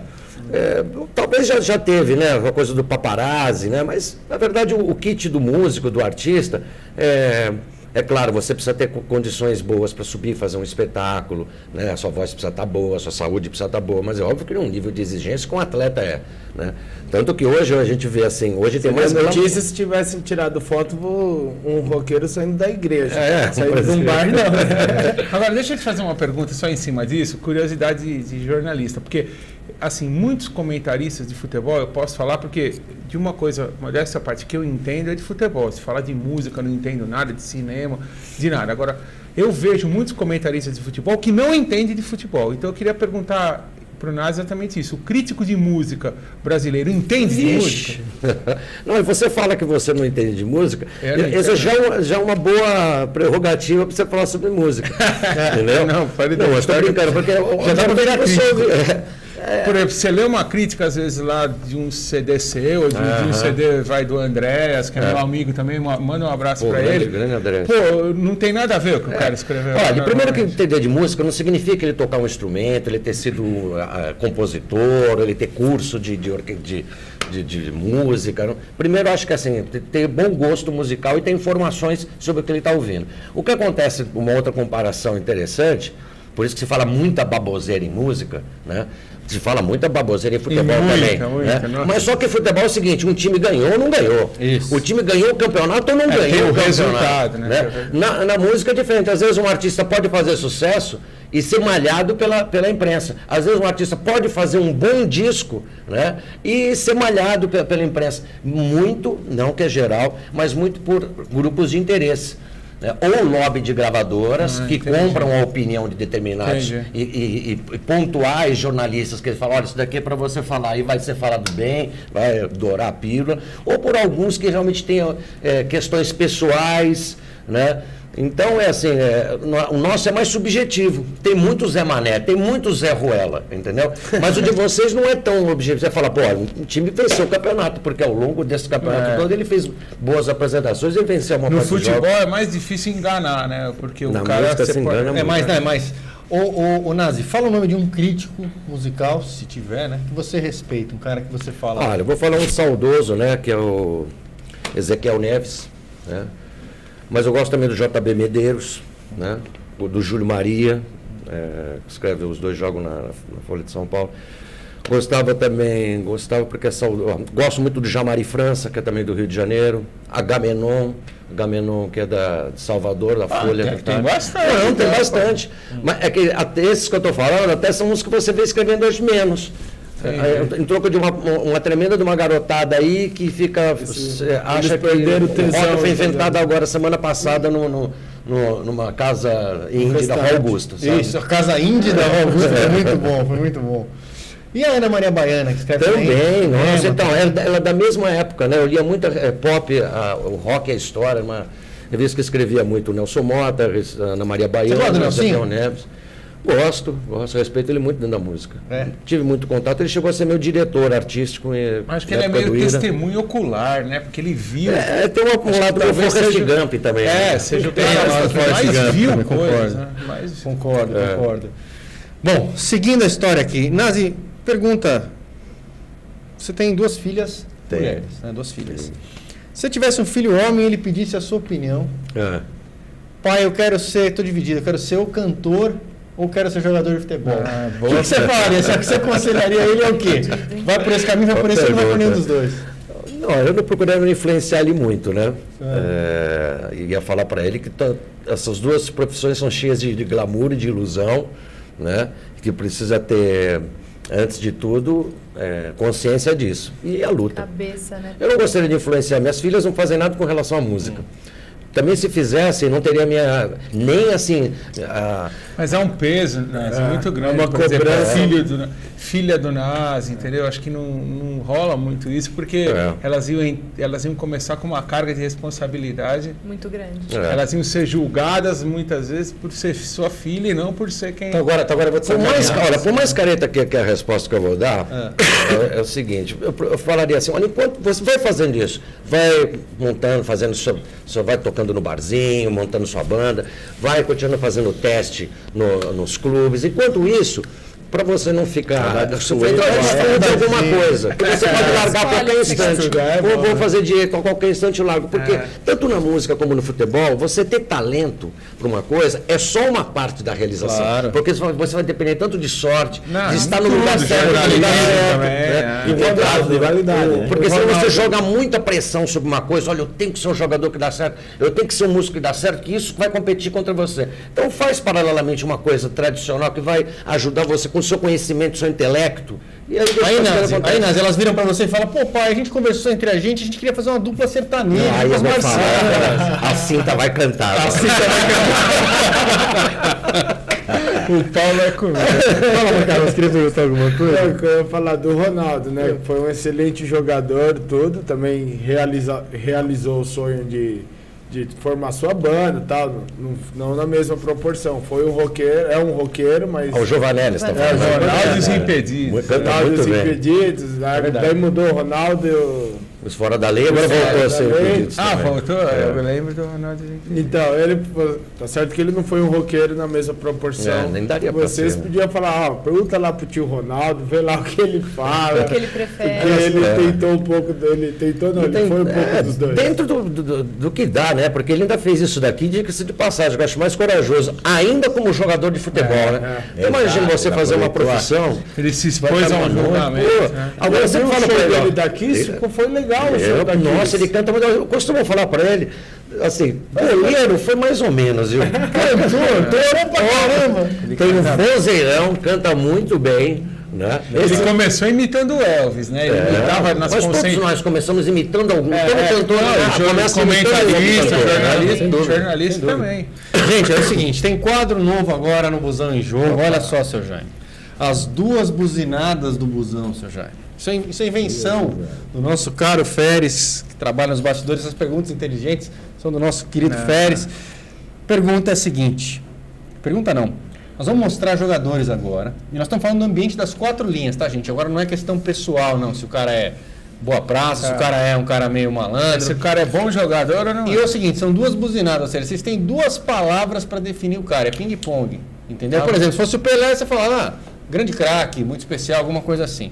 talvez já teve, né, a coisa do paparazzi, né? Mas, na verdade, o kit do músico, do artista, é claro, você precisa ter condições boas para subir e fazer um espetáculo, né? A sua voz precisa estar boa, a sua saúde precisa estar boa, mas é óbvio que tem um nível de exigência que um atleta né? Tanto que hoje a gente vê assim, hoje tem mais... As notícias, se tivessem tirado foto, um roqueiro saindo da igreja. Saindo de um pois é. bar, não. Agora, deixa eu te fazer uma pergunta só em cima disso, curiosidade de jornalista, porque, assim, muitos comentaristas de futebol, eu posso falar porque de uma coisa, modéstia à parte, que eu entendo é de futebol. Se falar de música, eu não entendo nada, de cinema, de nada. Agora, eu vejo muitos comentaristas de futebol que não entendem de futebol. Então, eu queria perguntar para o Nazi exatamente isso. O crítico de música brasileiro entende de música? Não, e você fala que você não entende de música, essa já é uma boa prerrogativa para você falar sobre música. Entendeu? Não, pode não, eu estou brincando, porque Já dá pra virar Por exemplo, você lê uma crítica, às vezes, lá de um CD seu, ou de um CD do Andréas, que é meu amigo também, manda um abraço para ele. Grande Andréas. Pô, não tem nada a ver com o que o cara escreveu. Olha, primeiro que entender de música não significa ele tocar um instrumento, ele ter sido compositor, ele ter curso de música. Não. Primeiro, acho que assim, ter bom gosto musical e ter informações sobre o que ele está ouvindo. O que acontece, uma outra comparação interessante, por isso que se fala muita baboseira em música, né? Se fala muita baboseira em futebol também. Né? Mas só que futebol é o seguinte, um time ganhou ou não ganhou. Isso. O time ganhou o campeonato ou não ganhou o o campeonato. resultado, né? Na música é diferente. Às vezes um artista pode fazer sucesso e ser malhado pela imprensa. Às vezes um artista pode fazer um bom disco, né, e ser malhado pela imprensa. Muito, não que é geral, mas muito por grupos de interesse. Ou lobby de gravadoras que compram a opinião de determinados e pontuais jornalistas que falam, olha, isso daqui é para você falar, e vai ser falado bem, vai dourar a pílula, ou por alguns que realmente têm questões pessoais, né? Então, é assim, o nosso é mais subjetivo. Tem muito Zé Mané, tem muito Zé Ruela, entendeu? Mas o de vocês não é tão objetivo. Você fala, pô, o time venceu o campeonato, porque ao longo desse campeonato todo ele fez boas apresentações e venceu uma No parte do futebol jogo. é mais difícil enganar, né? Porque Na o cara música você se pode- engana muito. É mais. Ô, Nazi, fala o nome de um crítico musical, se tiver, né? Que você respeita, um cara que você fala. Olha, eu vou falar um saudoso, né? Que é o Ezequiel Neves, né? Mas eu gosto também do JB Medeiros, né? O do Júlio Maria, que escreve, os dois jogam na Folha de São Paulo. Gostava porque é saudoso. Gosto muito do Jamari França, que é também do Rio de Janeiro. Agamenon, que é de Salvador, da Folha. tem bastante. Não, tem bastante. Mas é que até esses que eu estou falando, até são uns que você vê escrevendo hoje menos. Em troca de uma tremenda de uma garotada aí que fica. Acha que perderam o o tesão, rock foi né? inventado agora, semana passada, numa casa indie da Rua Augusta. Sabe? Isso, a Casa Indie da Rua Augusta foi muito bom. E a Ana Maria Baiana, que escreve Também, nossa, então, ela é da mesma época, né? Eu lia muito pop, o rock e a história, uma revista que escrevia muito o Nelson Mota, a Ana Maria Baiana, gosta do o Nelsinho? Ezequiel Neves. Gosto, respeito ele muito dentro da música. É. Tive muito contato, ele chegou a ser meu diretor artístico. Acho que na ele é época meio do Ira. testemunho ocular, né? Porque ele viu. Tem um lado do talvez Forrest seja- Gump também. né? Seja o Tem cara essa que Forrest mais Gump, viu também coisas, concordo. né? Mais... Concordo. Bom, seguindo a história aqui, Nazi, pergunta: você tem duas filhas Tenho. mulheres, né? Duas filhas. Se você tivesse um filho homem e ele pedisse a sua opinião, É. pai, tô dividido, eu quero ser ou cantor ou quero ser jogador de futebol. O que você falaria? Você aconselharia ele ao quê? Vai por esse caminho, vai por esse, ou não vai por nenhum dos dois? Não, eu não procurei não influenciar ele muito, né? Ia falar para ele que essas duas profissões são cheias de glamour e de ilusão, né? Que precisa ter, antes de tudo, consciência disso. E a luta. Cabeça, né? Eu não gostaria de influenciar. Minhas filhas não fazem nada com relação à música. Também se fizessem, não teria nem assim... Mas é um peso, né? Muito grande. uma Por exemplo, cobrança. filha do Nazi, entendeu? Acho que não rola muito isso, porque elas iam começar com uma carga de responsabilidade. Muito grande. Elas iam ser julgadas muitas vezes por ser sua filha e não por ser quem. Então agora eu vou te Por mais careta que é a resposta que eu vou dar, é o seguinte, eu falaria assim, olha, enquanto você vai fazendo isso, vai montando, vai tocando no barzinho, montando sua banda, vai continuando fazendo teste nos clubes, enquanto isso, para você não ficar sofrendo de alguma coisa. Porque você pode largar a qualquer instante. Vou fazer direito a qualquer instante eu largo. Porque tanto na música como no futebol, você ter talento para uma coisa é só uma parte da realização. Claro. Porque você vai depender tanto de sorte, de estar no tudo, lugar certo, no lugar certo. também, né? rivalidade, né? Porque senão você joga muita pressão sobre uma coisa, olha, eu tenho que ser um jogador que dá certo, eu tenho que ser um músico que dá certo, que isso vai competir contra você. Então faz paralelamente uma coisa tradicional que vai ajudar você com o seu conhecimento, seu intelecto. E Aí, Nazi, elas viram pra você e falam, pô, pai, a gente conversou entre a gente queria fazer uma dupla sertaneja. Aí dupla eles vão falar, a Cinta vai cantar. O Paulo é comigo. Fala, Carlos, queria perguntar alguma coisa? Eu ia falar do Ronaldo, né? Foi um excelente jogador, tudo. Também realizou o sonho de formar sua banda e tal. Não na mesma proporção. Foi um roqueiro, é um roqueiro, mas... O Giovanelli está falando. Ronaldo Desimpedido. Canta Ronaldo muito bem. Impedidos, daí mudou o Ronaldo. Os fora da lei, agora voltou a ser impedidos também. Voltou? Eu lembro do Ronaldo Desimpedido. Então, ele tá certo que ele não foi um roqueiro na mesma proporção. Nem daria pra Vocês ser, né? podiam falar, pergunta lá pro tio Ronaldo, vê lá o que ele fala. O que ele prefere. Porque ele tentou um pouco dele, tentou não, ele foi um pouco dos dois. Dentro do que dá, né? Porque ele ainda fez isso daqui, diga-se de passagem, eu acho mais corajoso, ainda como jogador de futebol, né? Imagina você fazer uma profissão. Ele se expôs a um julgamento. né? Agora você fala pra ele ele, daqui, foi legal o show daqui. nossa, ele canta, mas eu costumo falar pra ele, assim, goleiro foi mais ou menos, viu? Cantor pra caramba. Tem um vozeirão, canta muito bem. Né? Ele começou imitando o Elvis, né? Ele imitava nas Mas todos nós começamos imitando algum. Todo cantor começa comentarista, jornalista também. Gente, é o seguinte, tem quadro novo agora no Busão em Jogo. Olha só, seu Jaime. As duas buzinadas do busão, seu Jaime. Isso é invenção do nosso caro Feres, que trabalha nos bastidores. Essas perguntas inteligentes são do nosso querido Feres. Pergunta é a seguinte. Pergunta não. Nós vamos mostrar jogadores agora. E nós estamos falando do ambiente das 4 linhas, tá, gente? Agora não é questão pessoal, não. Se o cara é boa praça, se o cara é um cara meio malandro. Se o cara é bom jogador ou não? E é o seguinte, são 2 buzinadas, ou seja, vocês têm 2 palavras para definir o cara. É ping-pong. Entendeu? Por exemplo, se fosse o Pelé, você fala, grande craque, muito especial, alguma coisa assim.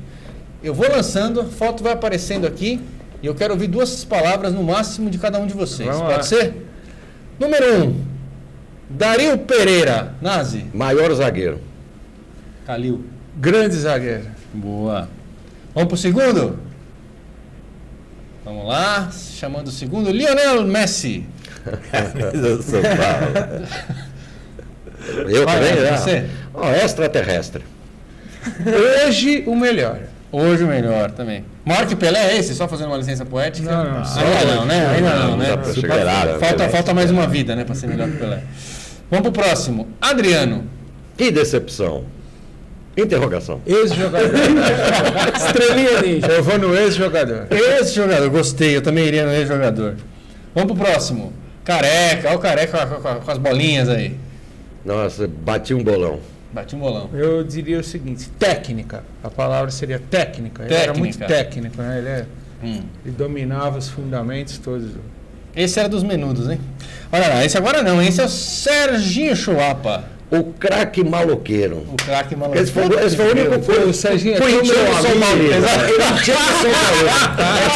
Eu vou lançando, a foto vai aparecendo aqui e eu quero ouvir 2 palavras no máximo de cada um de vocês. Vamos Pode lá. ser? Número 1, Dario Pereira. Nazi. Maior zagueiro. Calil. Grande zagueiro. Boa. Vamos pro segundo? Vamos lá, chamando o segundo, Lionel Messi. Eu sou Paulo. Eu Vai, também, você? Extraterrestre. Hoje, o melhor. Hoje o melhor também. Maior que Pelé é esse? Só fazendo uma licença poética? Não, Ainda não, né? Ainda não, né? dá pra chegar lá, Falta mais uma vida, né? Pra ser melhor que Pelé. Vamos pro próximo. Adriano. Que decepção. Interrogação. Ex-jogador. Estrelinha ninja. Eu vou no ex-jogador. Esse jogador, gostei. Eu também iria no ex-jogador. Vamos pro próximo. Careca. Olha o careca com as bolinhas aí. Nossa, bati um bolão. Bati um bolão. Eu diria o seguinte, técnica. A palavra seria técnica. Ele era muito técnico, né? Ele dominava os fundamentos todos. Esse era dos menudos, hein? Olha lá, esse agora não. Esse é o Serginho Chuapa. O craque maloqueiro. O craque maluco. Esse foi o único O Serginho é corintiano tão meu São amigo. Paulo. Exato.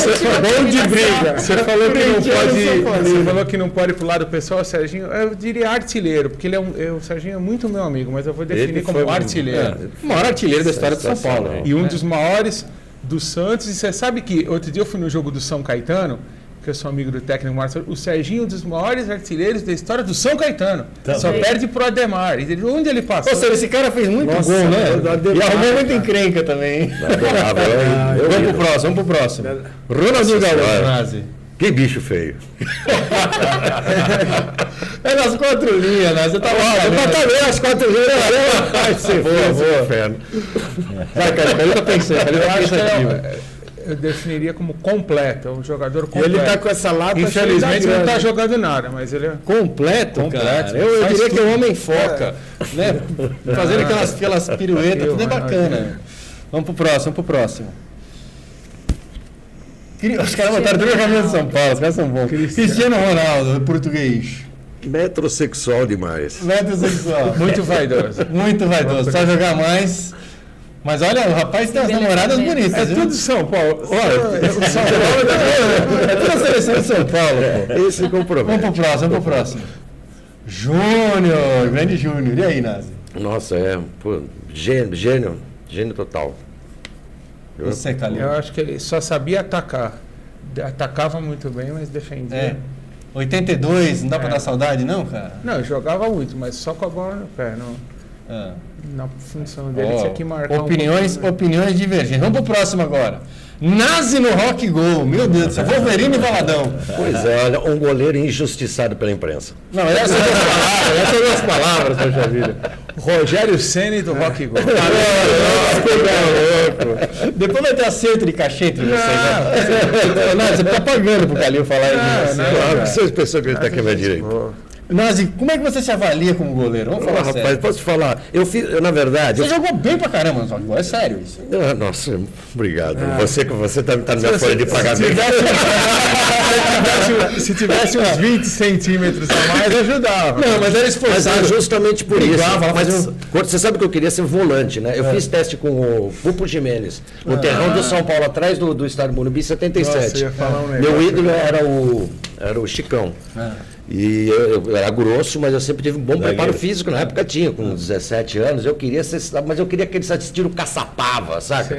Você falou de briga. Você falou que não Corintiano pode. Você falou que não pode pular do pessoal, Serginho. Eu diria artilheiro, porque o Serginho é muito meu amigo, mas eu vou definir Ele como foi artilheiro. O maior artilheiro da história de São Paulo. Sensacional. E um dos maiores do Santos. E você sabe que outro dia eu fui no jogo do São Caetano, que eu sou amigo do técnico Marcelo. O Serginho é um dos maiores artilheiros da história do São Caetano. Só perde pro Ademar. E onde ele passou? Ou seja, esse cara fez muito Nossa, gol, né? eu adoro E arrumou demais, muita cara. encrenca também. Adorava, eu Vamos ia. pro próximo. Ronaldinho Nossa Gaúcho, Senhora. Nazi. Que bicho feio. É nas 4 linhas, Nazi. Você tá lá. Eu também as 4 linhas. Vai ser boa. inferno. Vai, cara, ele tá pensando. Ele Eu tá acho que pensativo. eu definiria como completo, um jogador E completo. ele tá com essa lata Infelizmente cheia não da tá grana. jogando nada, mas ele é... Completo, cara. Eu Faz diria que é tudo. um homem foca, né? Fazendo aquelas piruetas, tudo é bacana. Vamos pro próximo. Os caras botaram tudo a camisa de São Paulo, os caras são bons. Cristiano Ronaldo, português. Metrosexual demais. Metrosexual. Muito vaidoso. Muito vaidoso, só jogar mais. Mas olha, o rapaz tem umas namoradas bonitas, É viu? tudo São Paulo. Olha, o São Paulo é tudo a seleção de São Paulo, pô. Esse compromete. Vamos pro próximo. Júnior, grande Júnior. E aí, Nazi? Nossa, gênio total. Você, Calil. Eu acho que ele só sabia atacar. Atacava muito bem, mas defendia. É. 82, não dá pra É. dar saudade, não, cara? Não, jogava muito, mas só com a bola no pé. Ah. Na função dele, Ó, tinha que marcar opiniões divergentes. Vamos pro próximo agora. Nazi no Rock Gol. Meu Deus do céu. Wolverine e Valadão. Pois é, olha, um goleiro injustiçado pela imprensa. Não, essas são duas palavras, poxa vida. Rogério Ceni do Rock Gol. Depois vai ter acerto de cachê entre vocês. Né? Nazi, você tá pagando pro Calil falar isso. Claro que vocês pensam que ele está quebrando direito. Nazi, como é que você se avalia como goleiro? Vamos falar Rapaz, sério. posso te falar? Na verdade. Você jogou bem pra caramba no Rock Gol, é sério isso. Nossa, obrigado. Você tá na minha folha de pagamento. Se tivesse uns 20 centímetros a mais, ajudava. Não, mas era Mas esforçado. é justamente por isso. Brigava, Mas você sabe que eu queria ser volante, né? Eu fiz teste com o Pupo Jimenez, no terrão do São Paulo, atrás do estádio Morumbi, em 77. Nossa, eu ia falar um Meu negócio. ídolo era o Chicão. E eu era grosso, mas eu sempre tive um bom preparo físico. Na época tinha, com 17 anos, eu queria ser, mas eu queria aquele estilo caçapava, saca?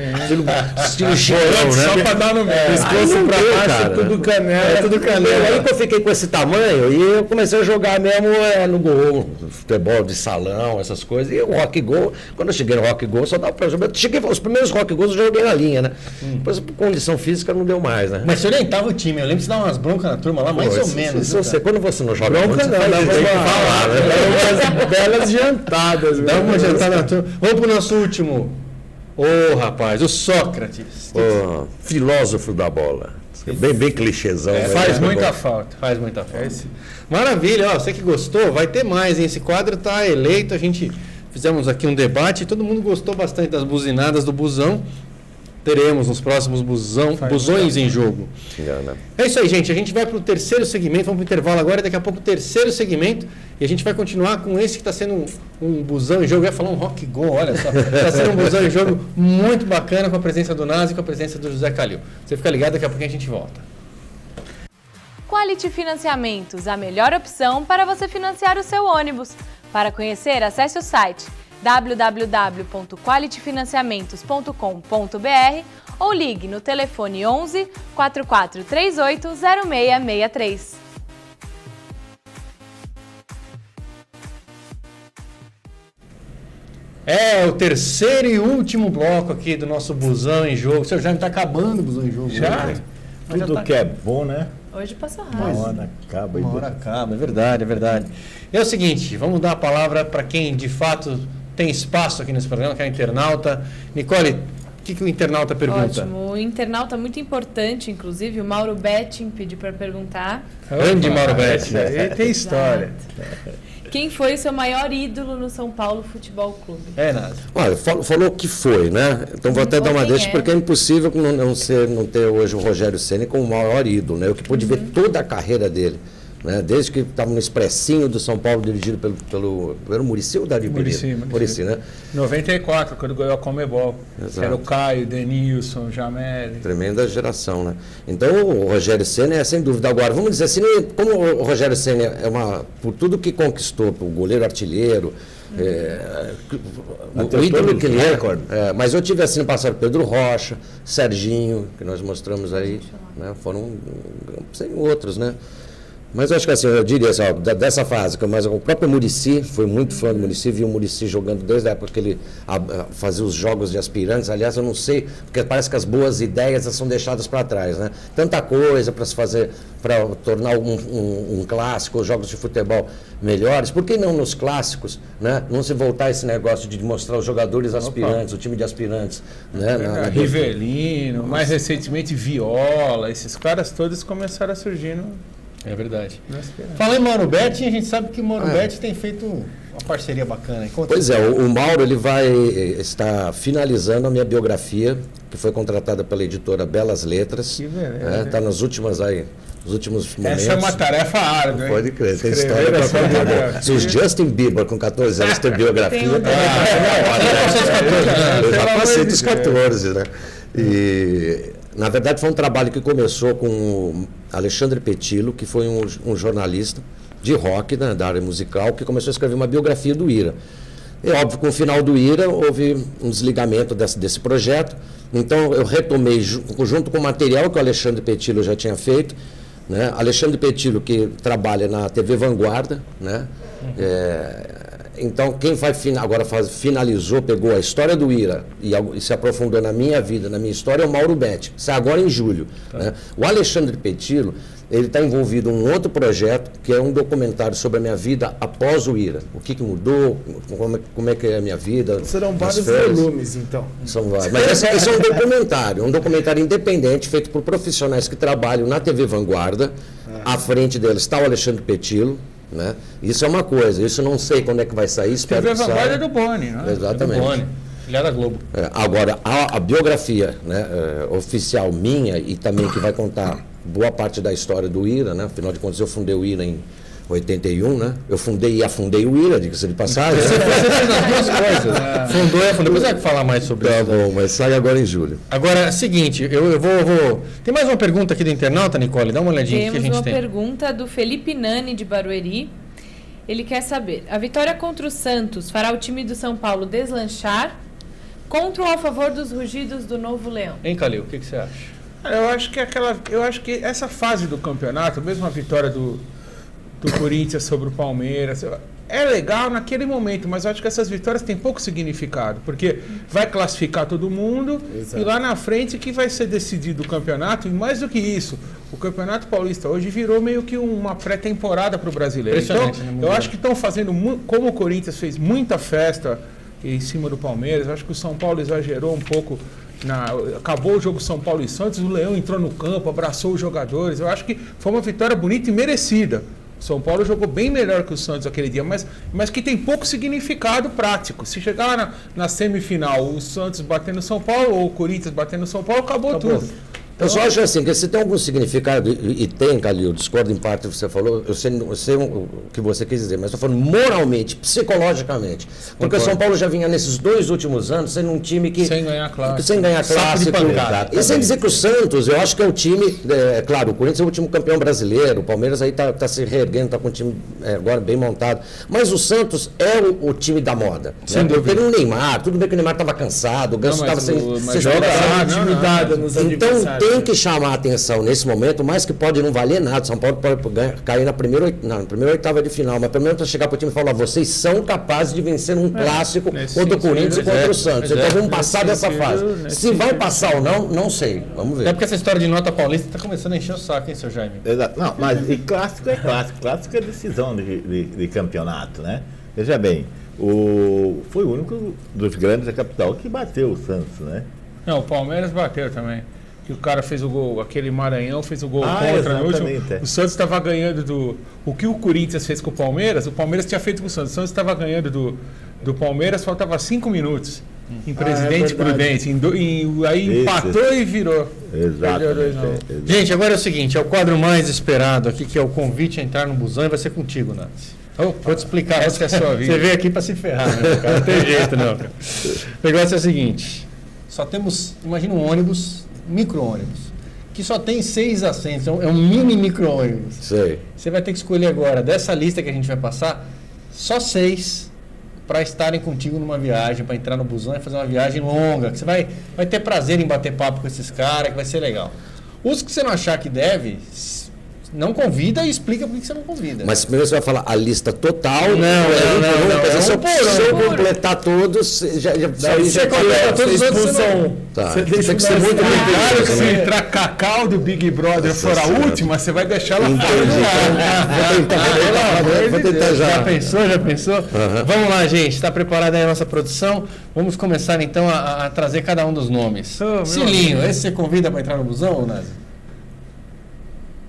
Estilo Chicão, né? Só pra dar no meio. Pescoço Aí não pra deu, baixo, cara. tudo canela. tudo canela. Aí que eu fiquei com esse tamanho e eu comecei a jogar mesmo no gol, futebol de salão, essas coisas. E o Rock Gol, quando eu cheguei no Rock Gol, só dava pra jogar. Os primeiros Rock Gols eu joguei na linha, né? Depois, por condição física, não deu mais, né? Mas você orientava o time, eu lembro que você dava umas broncas na turma lá, mais ou menos. viu, cara? Quando você não joga Bronca muito, não, você dava tem que falar, né? umas belas jantadas. Dá uma jantada na turma. Vamos pro nosso Ô, rapaz, o Sócrates. O filósofo da bola. Bem clichêzão. mas Faz muito muita bom. falta. Faz muita falta. Maravilha, ó, você que gostou, vai ter mais, hein? Esse quadro está eleito, a gente fizemos aqui um debate, todo mundo gostou bastante das buzinadas do busão. Teremos nos próximos busões em jogo. Engana. É isso aí, gente. A gente vai para o terceiro segmento, vamos para o intervalo agora, daqui a pouco o terceiro segmento, e a gente vai continuar com esse que está sendo um busão em jogo. Eu ia falar um rock go, olha só. Está sendo um busão em jogo muito bacana com a presença do Nazi e com a presença do José Calil. Você fica ligado, daqui a pouco a gente volta. Quality Financiamentos, a melhor opção para você financiar o seu ônibus. Para conhecer, acesse o site www.qualityfinanciamentos.com.br ou ligue no telefone 11 4438 0663. É o terceiro e último bloco aqui do nosso busão em jogo. O senhor já está acabando o busão em jogo. Já? Né? Mas Tudo tá- que é bom, né? Hoje passou Uma rápido. hora acaba. Uma hora acaba, é verdade, é verdade. É o seguinte, vamos dar a palavra para quem de fato tem espaço aqui nesse programa, que é a internauta. Nicole, o que o internauta pergunta? Ótimo. O internauta muito importante, inclusive, o Mauro Betting pediu para perguntar. Grande Mauro Betting. Esse aí tem história. Quem foi o seu maior ídolo no São Paulo Futebol Clube? É, Nazi. Olha, falou que foi, né? Então vou até Ou dar uma quem deixa, é. porque é impossível não ter hoje o Rogério Ceni como o maior ídolo, né? Eu que pude ver toda a carreira dele, né? Desde que estava no Expressinho do São Paulo, dirigido pelo Muricy ou Dario Pereira? Muricy, né? 94, quando ganhou a Comebol. Exato. Era o Caio, Denilson, Jamel. Tremenda geração, né? Então o Rogério Ceni é sem dúvida. Agora, vamos dizer assim, como o Rogério Ceni por tudo que conquistou, o goleiro artilheiro, o ídolo que ele é, mas eu tive assim no passado Pedro Rocha, Serginho, que nós mostramos aí, né? Foram sem outros, né? Mas eu acho que assim, eu diria assim, ó, dessa fase, mas o próprio Muricy, foi muito fã do Muricy, vi o Muricy jogando desde a época que ele fazia os jogos de aspirantes. Aliás, eu não sei, porque parece que as boas ideias são deixadas para trás, né? Tanta coisa para se fazer, para tornar um clássico, os jogos de futebol melhores. Por que não nos clássicos, né? Não se voltar a esse negócio de mostrar os jogadores aspirantes, o time de aspirantes, né? Rivelino, mais recentemente Viola, esses caras todos começaram a surgir É verdade. na aspirante. Falando em Mauro Betting, a gente sabe que o Mauro Betting tem feito uma parceria bacana. Conta Pois é, o Mauro ele vai estar finalizando a minha biografia, que foi contratada pela editora Belas Letras. Que beleza. Está nos últimos momentos. Essa é uma tarefa árdua, hein? Pode crer, tem Escrever história essa para contar. biografia. Se os Justin Bieber com 14 anos tem biografia, Tem uma- eu já Pelo passei amor dos de Deus. 14, né? E, na verdade, foi um trabalho que começou com o Alexandre Petillo, que foi um jornalista de rock, né, da área musical, que começou a escrever uma biografia do Ira. E, óbvio, com o final do Ira, houve um desligamento desse projeto. Então, eu retomei, junto com o material que o Alexandre Petillo já tinha feito, né? Alexandre Petillo, que trabalha na TV Vanguarda, né? Então, quem finalizou, pegou a história do Ira e se aprofundou na minha vida, na minha história, é o Mauro Betting. Isso é agora em julho. Né? O Alexandre Petillo, ele está envolvido em um outro projeto, que é um documentário sobre a minha vida após o Ira. O que mudou, como é que é a minha vida. Serão as vários férias. volumes, então. São vários. Mas esse é um documentário independente, feito por profissionais que trabalham na TV Vanguarda. À frente deles está o Alexandre Petillo. Né? Isso é uma coisa, isso eu não sei quando é que vai sair, espero TV que saia. Vanguarda é do Boni, não é? Exatamente. do Boni, filial da Globo. Agora, a biografia, né, oficial minha e também que vai contar boa parte da história do Ira, né? Afinal de contas, eu fundei o Ira em 81, né? Eu fundei e afundei o Ira, diga-se de passagem. Você fez as duas coisas. Fundou e afundou. Depois vai falar mais sobre Tá isso. bom, mas sai agora em julho. Agora, seguinte, eu vou... Tem mais uma pergunta aqui do internauta, Nicole? Dá uma olhadinha o que a Temos gente uma tem. pergunta do Felipe Nani, de Barueri. Ele quer saber, a vitória contra o Santos fará o time do São Paulo deslanchar contra ou a favor dos rugidos do Novo Leão? Hein, Calil, o que você acha? Eu acho que essa fase do campeonato, mesmo a vitória do Corinthians sobre o Palmeiras, é legal naquele momento, mas eu acho que essas vitórias têm pouco significado, porque vai classificar todo mundo. Exato. E lá na frente que vai ser decidido o campeonato, e mais do que isso, o Campeonato Paulista hoje virou meio que uma pré-temporada para o brasileiro. Então, Impressionante, né? eu acho que estão fazendo, como o Corinthians fez muita festa em cima do Palmeiras. Eu acho que o São Paulo exagerou um pouco. Acabou o jogo São Paulo e Santos, o Leão entrou no campo, abraçou os jogadores. Eu acho que foi uma vitória bonita e merecida. O São Paulo jogou bem melhor que o Santos aquele dia, mas que tem pouco significado prático. Se chegar na semifinal, o Santos batendo o São Paulo ou o Corinthians batendo o São Paulo, acabou tudo. Eu só acho assim, que se tem algum significado, e tem, Calil, discordo em parte do que você falou, eu sei o que você quis dizer, mas estou falando moralmente, psicologicamente. Porque o São Paulo já vinha nesses 2 últimos anos sendo um time que... Sem ganhar clássico. Sem ganhar clássico. E sem dizer que o Santos, eu acho que é o time... claro, o Corinthians é o último campeão brasileiro, o Palmeiras aí está se reerguendo, está com um time agora bem montado. Mas o Santos é o time da moda. Sem né? dúvida. Teve o Neymar, tudo bem que o Neymar estava cansado, o Ganso estava sem intimidada nos Então adversários. tem que chamar a atenção nesse momento, mas que pode não valer nada. São Paulo pode cair na primeira oitava de final, mas pelo menos para chegar para o time e falar: vocês são capazes de vencer um clássico contra o Corinthians e contra o Santos. Então vamos passar dessa fase. Se vai passar ou não, não sei. Vamos ver. É porque essa história de nota paulista está começando a encher o saco, hein, seu Jaime? Exato. Não, mas e clássico é clássico. Clássico é decisão de campeonato, né? Veja bem, foi o único dos grandes da capital que bateu o Santos, né? Não, o Palmeiras bateu também. Que o cara fez o gol, aquele Maranhão fez o gol contra no último. O Santos estava ganhando o que o Corinthians fez com o Palmeiras tinha feito com o Santos. O Santos estava ganhando do Palmeiras, faltava 5 minutos. Em Presidente Prudente. Aí empatou e virou. Exatamente. Gente, agora é o seguinte, é o quadro mais esperado aqui, que é o convite a entrar no busão, e vai ser contigo, Nancy. Vou te explicar. Essa é a sua vida. Você veio aqui para se ferrar, né, cara? Não tem jeito, não, cara. O negócio é o seguinte, só temos, imagina um ônibus, micro-ônibus, que só tem 6 assentos, é um mini micro-ônibus. Sei. Você vai ter que escolher agora, dessa lista que a gente vai passar, só 6 para estarem contigo numa viagem, para entrar no busão e fazer uma viagem longa, que você vai ter prazer em bater papo com esses caras, que vai ser legal. Os que você não achar que deve, não convida e explica por que você não convida. Mas primeiro você vai falar a lista total. Não. Se eu completar todos, Você completa todos os outros, você não... Tá. Você deixa Tem que ser muito Claro que rigoroso, se né? entrar Cacau do Big Brother for a última, você vai deixar ela Vou tentar já. Já pensou? Vamos lá, gente. Está preparada aí a nossa produção? Vamos começar então a trazer cada um dos nomes. Cilinho, esse você convida para entrar no busão, Nazi?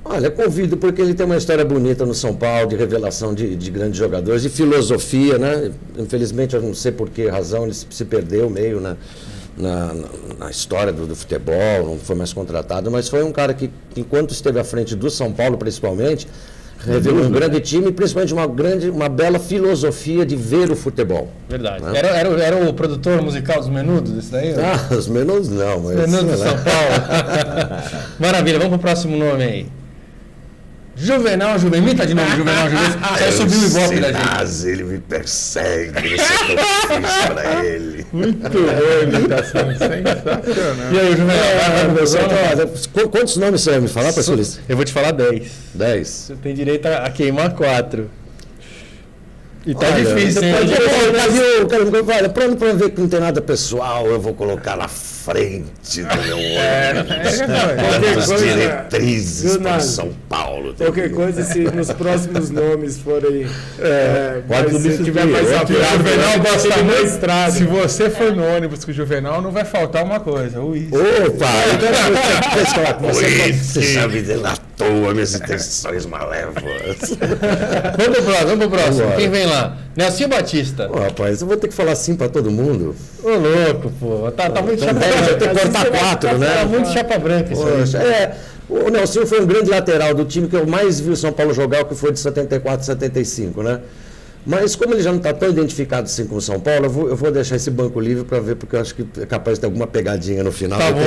Olha, convido porque ele tem uma história bonita no São Paulo, de revelação de grandes jogadores, de filosofia, né? Infelizmente, eu não sei por que razão, ele se perdeu meio na história do futebol, não foi mais contratado, mas foi um cara que, enquanto esteve à frente do São Paulo, principalmente, revelou um grande time e principalmente uma bela filosofia de ver o futebol. Verdade. Né? Era o produtor musical dos Menudos, esse daí? Ah, os Menudos não, mas... Menudos de São Paulo. Maravilha, vamos pro próximo nome aí. Juvenal, imita de novo Juvenal. Você subiu o Ibope da gente. Ele me persegue, isso é que eu fiz pra ele. Muito boa imitação, sensacional. E aí, Juvenal? Quantos nomes você vai me falar, professor? Eu vou te falar 10. 10. Você tem direito a queimar 4. E tá Olha, difícil, hein? Olha, pra ver que não tem nada pessoal, eu vou colocar na frente do meu ônibus. As diretrizes para São Paulo. Qualquer coisa, se nos próximos nomes forem... se tiver mais O Juvenal gosta na muito. estrada. Se você for no ônibus com o Juvenal, não vai faltar uma coisa. O uísque. Opa! Você sabe dela à toa, minhas intenções malévolas. Vamos pro próximo. Vambora. Quem vem lá? Nelson Batista. Pô, rapaz, eu vou ter que falar assim pra todo mundo. Ô, louco, pô. Tá muito chapa branca. Vai ter que cortar 4, né? Tá muito chapa branca isso aí. Poxa, o Nelson foi um grande lateral do time que eu mais vi o São Paulo jogar, que foi de 74, 75, né? Mas como ele já não está tão identificado assim com o São Paulo, eu vou deixar esse banco livre para ver, porque eu acho que é capaz de ter alguma pegadinha no final. Tá bom.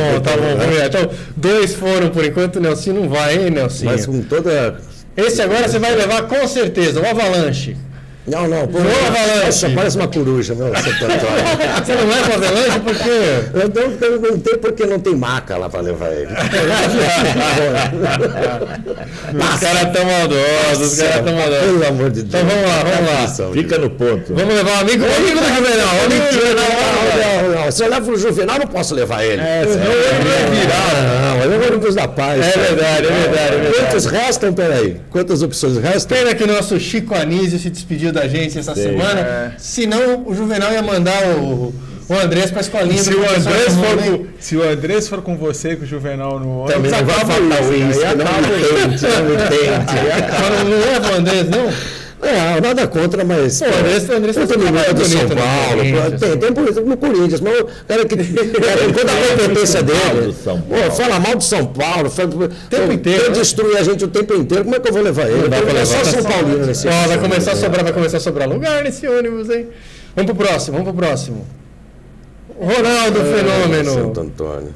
Vamos ver. Então, 2 foram por enquanto, o Nelson não vai, hein, Nelson? Mas com toda... Esse agora você vai levar com certeza, o Avalanche. Não, pô, Avalanche. parece uma coruja, meu. Você não leva o Avalanche por quê? Eu não tenho porque não tem maca lá para levar ele. Os caras tão maldosos, Pelo amor de Deus. Então vamos lá. Fica no ponto. Vamos levar um amigo do Juvenal. Não, se eu levo o Juvenal, não posso levar ele. Senão ele vai virar. Não, ele é o ônibus da paz. É verdade. Quantos restam, peraí? Quantas opções restam? Pena que o nosso Chico Anísio se despediu da gente essa Sei. semana. Senão o Juvenal ia mandar o Andrés pra escolinha. Se o Andrés for com você, com o Juvenal no ônibus, Também não vai faltar o uísque, não me tente. Mas não leva o Andrés, não? Não, nada contra, mas. Pô, o Andrés tem trabalho do São bonito no Paulo, Corinthians, tem por exemplo no Corinthians, mas o cara que. Quando a competência dele. Fala mal do São Paulo, tempo inteiro, né? Destruir a gente o tempo inteiro, como é que eu vou levar ele? É só São Paulino nesse vai começar a sobrar lugar nesse ônibus, hein? Vamos pro próximo. Ronaldo Fenômeno. Santo Antônio.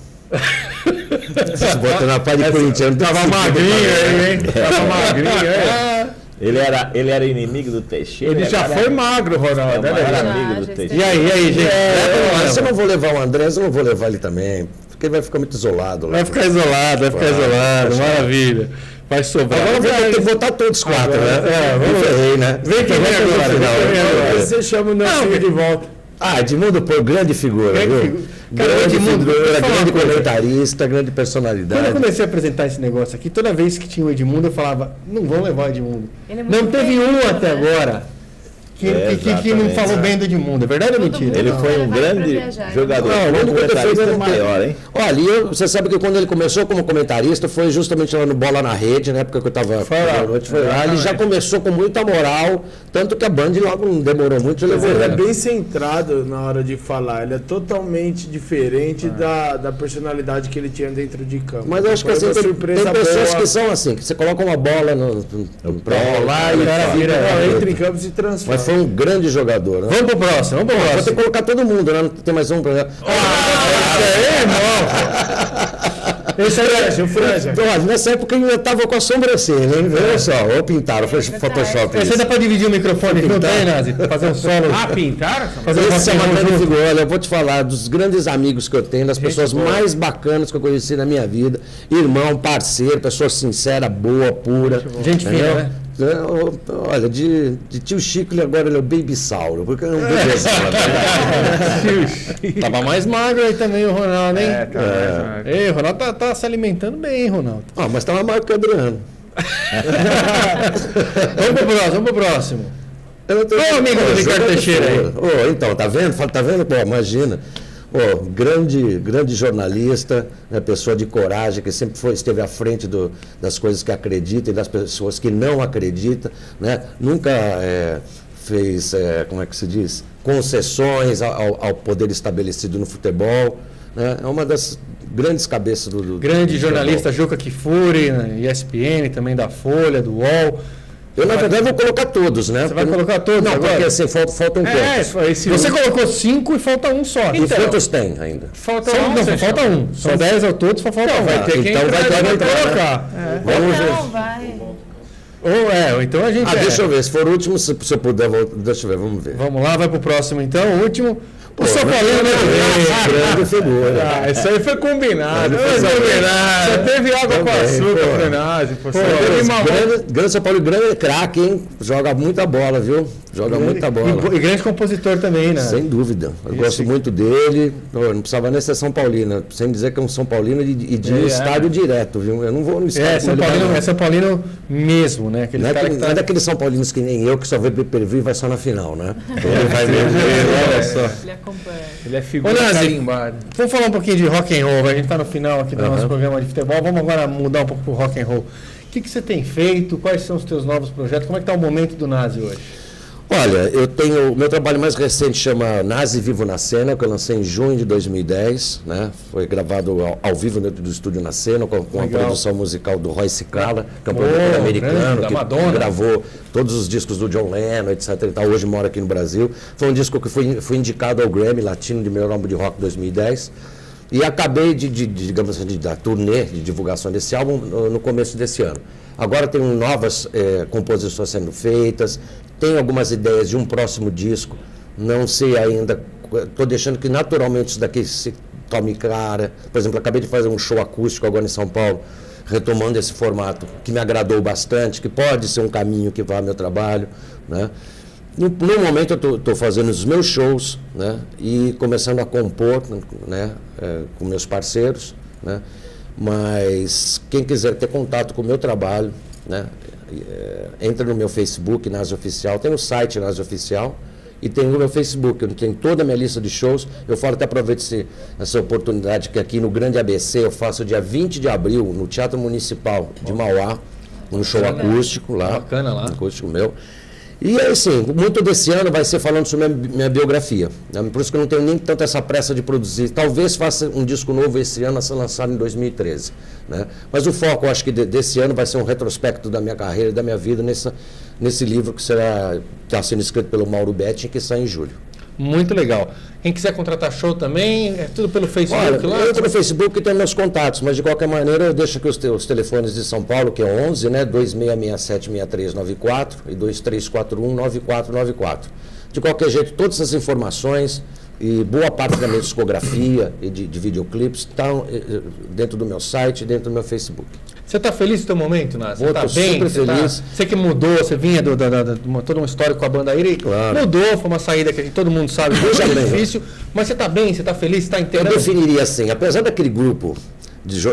Se botar na pá de corintiano, Tava magrinho aí, hein? Tava magrinho aí. Ele era inimigo do Teixeira. ele já foi magro, Ronaldo. Era Já, amigo já do esteve. Teixeira. E aí, gente? Se eu não vou levar o Andrés, eu não vou levar ele também. Porque ele vai ficar muito isolado. Vai ficar isolado, maravilha. Vai sobrar. Agora vai ter que votar todos 4, né? vamos ferrei, né? Vem que vem agora. Aí você chama o Nelson de volta. Edmundo, pô, grande figura, viu? Cara, Grande Edmundo, figura, deixa eu falar grande uma coisa. comentarista, grande Quando personalidade. eu comecei a apresentar esse negócio aqui, toda vez que tinha o Edmundo, eu falava, não vão levar o Edmundo. Ele é muito Não teve feio, um né? até agora que não exatamente. falou bem do Edmundo. É verdade ou mentira? Ele foi um Vai pra grande viajar. jogador. Não, o Foi um único defeito comentarista é maior, hein? Olha, você sabe que quando ele começou como comentarista, foi justamente lá no Bola na Rede, na época que eu estava lá. Ele já começou com muita moral, tanto que a Band logo não demorou muito, já Mas levou ele é ele. bem centrado na hora de falar. Ele é totalmente diferente da personalidade que ele tinha dentro de campo. Mas eu acho que Foi assim, uma tem surpresa pessoas boa. que são assim, que você coloca uma bola pra rolar e o cara Não, entra em vira. campo e se transforma. Mas foi um grande jogador, né? Vamos pro próximo. Vou ter que colocar todo mundo, né? Não tem mais um pra. Esse aí, o Franja. Olha, nessa época eu ainda tava com a sobrancelha, hein? Olha só, ou pintaram, foi Photoshop. Você Isso. dá pra dividir o microfone não tem, Nazi? Fazer um solo. Pintaram? Fazer um Esse é rock and uma roll grande junto. figura. Olha, eu vou te falar dos grandes amigos que eu tenho, das pessoas mais bacanas que eu conheci na minha vida. Irmão, parceiro, pessoa sincera, boa, pura. Gente fina, entendeu? né? Olha, de tio Chico, agora ele é o Baby Sauro, porque é um bebezão, na verdade. Tava mais magro aí também o Ronaldo, hein? Tá. Ei, o Ronaldo tá se alimentando bem, hein, Ronaldo? Ah, mas tava maior que o Adriano. Vamos pro próximo. Ô, amigo do Ricardo Teixeira aí. Então, tá vendo? Tá vendo? Pô, imagina. Grande jornalista, né, pessoa de coragem, que sempre esteve à frente das coisas que acredita e das pessoas que não acreditam, né? Nunca fez, como é que se diz, concessões ao poder estabelecido no futebol, né? É uma das grandes cabeças do Grande do jornalista futebol. Juca Kfouri, né, ESPN, também da Folha, do UOL. Eu, na verdade, vou colocar todos, né? Você vai colocar todos Não, agora? porque assim, faltam poucos. Você colocou 5 e falta um só. E quantos tem ainda? Falta Só falta um. São 10 ao todo, só falta um. vai ter que Então vai ter que entrar, colocar. Vamos ver. Não, vai. Ou então a gente. Deixa eu ver, se for o último, se eu puder, deixa eu ver, vamos ver. Vamos lá, vai pro próximo então. O último. O São Paulo, Grande figura. Isso aí foi combinado. Foi combinado. Só teve água com Também, açúcar, pô. Frenazzi. Só teve mamão. Grande São Paulo, grande craque, hein? Joga muita bola, viu? Joga muita bola. E grande compositor também, né? Sem dúvida. Eu gosto muito dele. Não precisava nem ser São Paulino. Sem dizer que é um São Paulino e de estádio direto, viu? Eu não vou no estádio. São Paulino mesmo, né? Aquele Não é, cara que não é daqueles São Paulinos que nem eu, que só vê pay-per-view e vai só na final, né? Ele vai mesmo. olha só. Ele acompanha. Ele é figura Ô, Nazi, carimbada. vamos falar um pouquinho de rock and roll. A gente está no final aqui do nosso programa de futebol. Vamos agora mudar um pouco pro rock and roll. O que você tem feito? Quais são os teus novos projetos? Como é que está o momento do Nazi hoje? Olha, eu tenho. O meu trabalho mais recente chama Nazi Vivo na Cena, que eu lancei em junho de 2010. Né? Foi gravado ao vivo dentro do estúdio na Cena, com a produção musical do Roy Cicala, que é um produtor americano, da que Madonna. gravou todos os discos do John Lennon, etc. E tal. Hoje mora aqui no Brasil. Foi um disco que foi indicado ao Grammy Latino de melhor álbum de rock 2010. E acabei digamos assim, da turnê de divulgação desse álbum no começo desse ano. Agora tem novas composições sendo feitas, tem algumas ideias de um próximo disco, não sei ainda, estou deixando que naturalmente isso daqui se tome cara. Por exemplo, acabei de fazer um show acústico agora em São Paulo, retomando esse formato, que me agradou bastante, que pode ser um caminho que vá ao meu trabalho, né? No momento eu estou fazendo os meus shows, né, e começando a compor, né, com meus parceiros, né, mas quem quiser ter contato com o meu trabalho, né, entra no meu Facebook, Nazi Oficial, tem o site Nazi Oficial e tem o meu Facebook, onde tem toda a minha lista de shows. Eu falo, até aproveito essa oportunidade que aqui no Grande ABC eu faço dia 20 de abril no Teatro Municipal de Mauá, um show acústico lá, Bacana lá. acústico meu. E assim, muito desse ano vai ser falando sobre minha biografia, né? Por isso que eu não tenho nem tanto essa pressa de produzir. Talvez faça um disco novo esse ano a ser lançado em 2013, né? Mas o foco, eu acho que desse ano vai ser um retrospecto da minha carreira e da minha vida nesse livro que está sendo escrito pelo Mauro Betti, que sai em julho. Muito legal. Quem quiser contratar show também, é tudo pelo Facebook lá? Eu entro no Facebook e tenho meus contatos, mas de qualquer maneira eu deixo aqui os telefones de São Paulo, que é 11, né, 2667-6394 e 2341-9494. De qualquer jeito, todas as informações e boa parte da minha discografia e de videoclipes estão dentro do meu site e dentro do meu Facebook. Você está feliz no teu momento, Nazi? Você está Tô bem? super feliz. Você que mudou, você vinha de toda uma história com a banda aí, Claro. mudou, foi uma saída que todo mundo sabe, foi difícil, mas você está bem, você está feliz, você está Eu inteiro. definiria assim, apesar daquele grupo de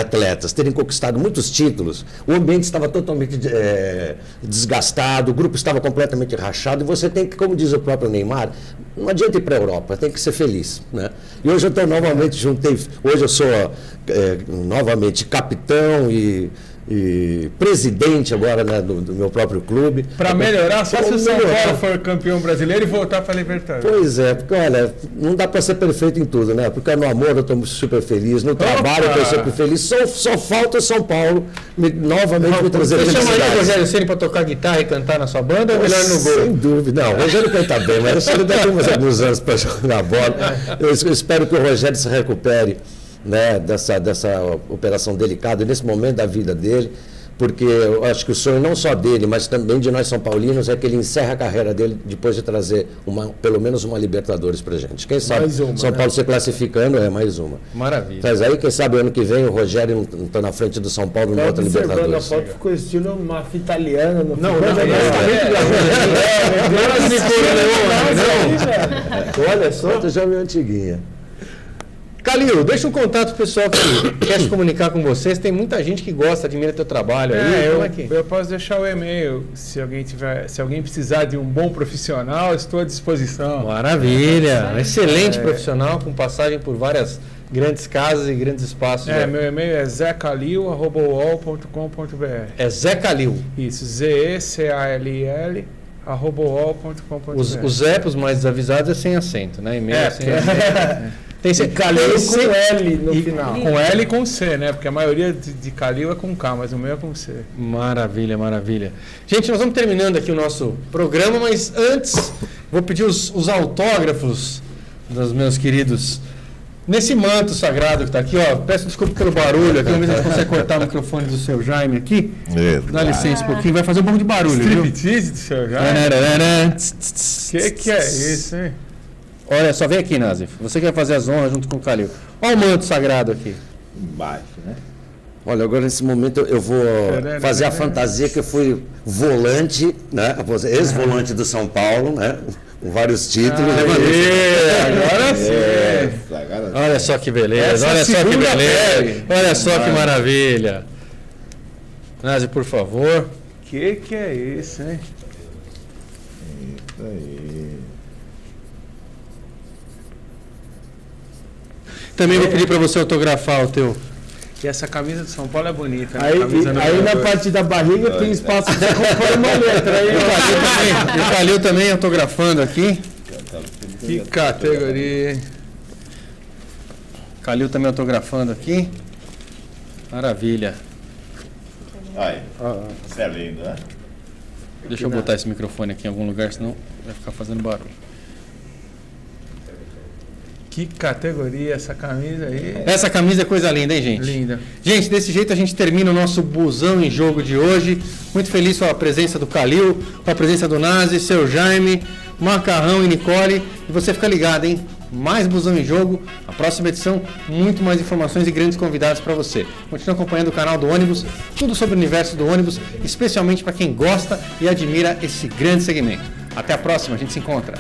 atletas terem conquistado muitos títulos, o ambiente estava totalmente desgastado, o grupo estava completamente rachado, e você tem que, como diz o próprio Neymar, não adianta ir para a Europa, tem que ser feliz, né? E hoje eu estou novamente hoje eu sou novamente capitão e presidente agora, né, do meu próprio clube. Para melhorar, só se o São melhorar. Paulo for campeão brasileiro e voltar para a Libertadores. Pois é, porque olha, não dá para ser perfeito em tudo, né? Porque no amor eu estou super feliz, no trabalho eu estou super feliz, só falta o São Paulo novamente me trazer Você chamaria o felicidade. Rogério Ceni para tocar guitarra e cantar na sua banda ou é melhor no gol? Sem dúvida. Não, o Rogério canta bem, mas ele deve ter alguns anos para jogar bola. Eu espero que o Rogério se recupere, né, dessa operação delicada, nesse momento da vida dele, porque eu acho que o sonho não só dele, mas também de nós São Paulinos, é que ele encerre a carreira dele depois de trazer pelo menos uma Libertadores pra gente. Quem sabe São Paulo se classificando é mais uma. Maravilha. Mas aí, quem sabe ano que vem o Rogério não está na frente do São Paulo numa outra observando a Libertadores. foto, ficou estilo máfia italiana. Não, Olha só, já meio antiguinha. Calil, deixa um contato pro pessoal que quer se comunicar com vocês. Tem muita gente que gosta, admira teu trabalho aí. Como é que... eu posso deixar o e-mail. Se alguém precisar de um bom profissional, estou à disposição. Maravilha! Excelente profissional, com passagem por várias grandes casas e grandes espaços. Meu e-mail é zecalil@uol.com.br. É Zé Calil. Isso, ZECALL@uol.com.br. Os Zé, os mais desavisados, é sem acento, né? E-mail é sem acento. Tem Calil com L no final. Com L e com C, né? Porque a maioria de Calil é com K, mas o meu é com C. Maravilha, maravilha. Gente, nós vamos terminando aqui o nosso programa, mas antes vou pedir os autógrafos dos meus queridos nesse manto sagrado que está aqui, ó. Peço desculpa pelo barulho aqui, vamos ver se a gente consegue cortar o microfone do seu Jaime aqui. Dá licença um pouquinho, vai fazer um pouco de barulho, viu? Striptease do seu Jaime? Que é isso, hein? Olha, só vem aqui, Nazif. Você quer fazer as honras junto com o Calil. Olha o manto sagrado aqui. Embaixo, né? Olha, agora nesse momento eu vou fazer a fantasia que eu fui volante, né? Ex-volante do São Paulo, né? Com vários títulos. Agora sim. Olha só que beleza, Essa olha só que segunda beleza. pele. Olha só que maravilha. Nazi, por favor. Que é isso, hein? Isso aí. Também vou pedir para você autografar o teu. E essa camisa do São Paulo é bonita, né? Aí Camisa na 92. parte da barriga tem espaço para você comprar uma letra aí. E o Calil também autografando aqui. Que categoria, hein? Calil também autografando aqui. Maravilha. Olha, isso é lindo, né? Deixa eu botar esse microfone aqui em algum lugar, senão vai ficar fazendo barulho. Que categoria essa camisa aí. Essa camisa é coisa linda, hein, gente? Linda. Gente, desse jeito a gente termina o nosso Busão em Jogo de hoje. Muito feliz com a presença do Calil, com a presença do Nazi, seu Jaime, Macarrão e Nicole. E você fica ligado, hein? Mais Busão em Jogo. A próxima edição, muito mais informações e grandes convidados para você. Continue acompanhando o canal do ônibus, tudo sobre o universo do ônibus, especialmente para quem gosta e admira esse grande segmento. Até a próxima, a gente se encontra.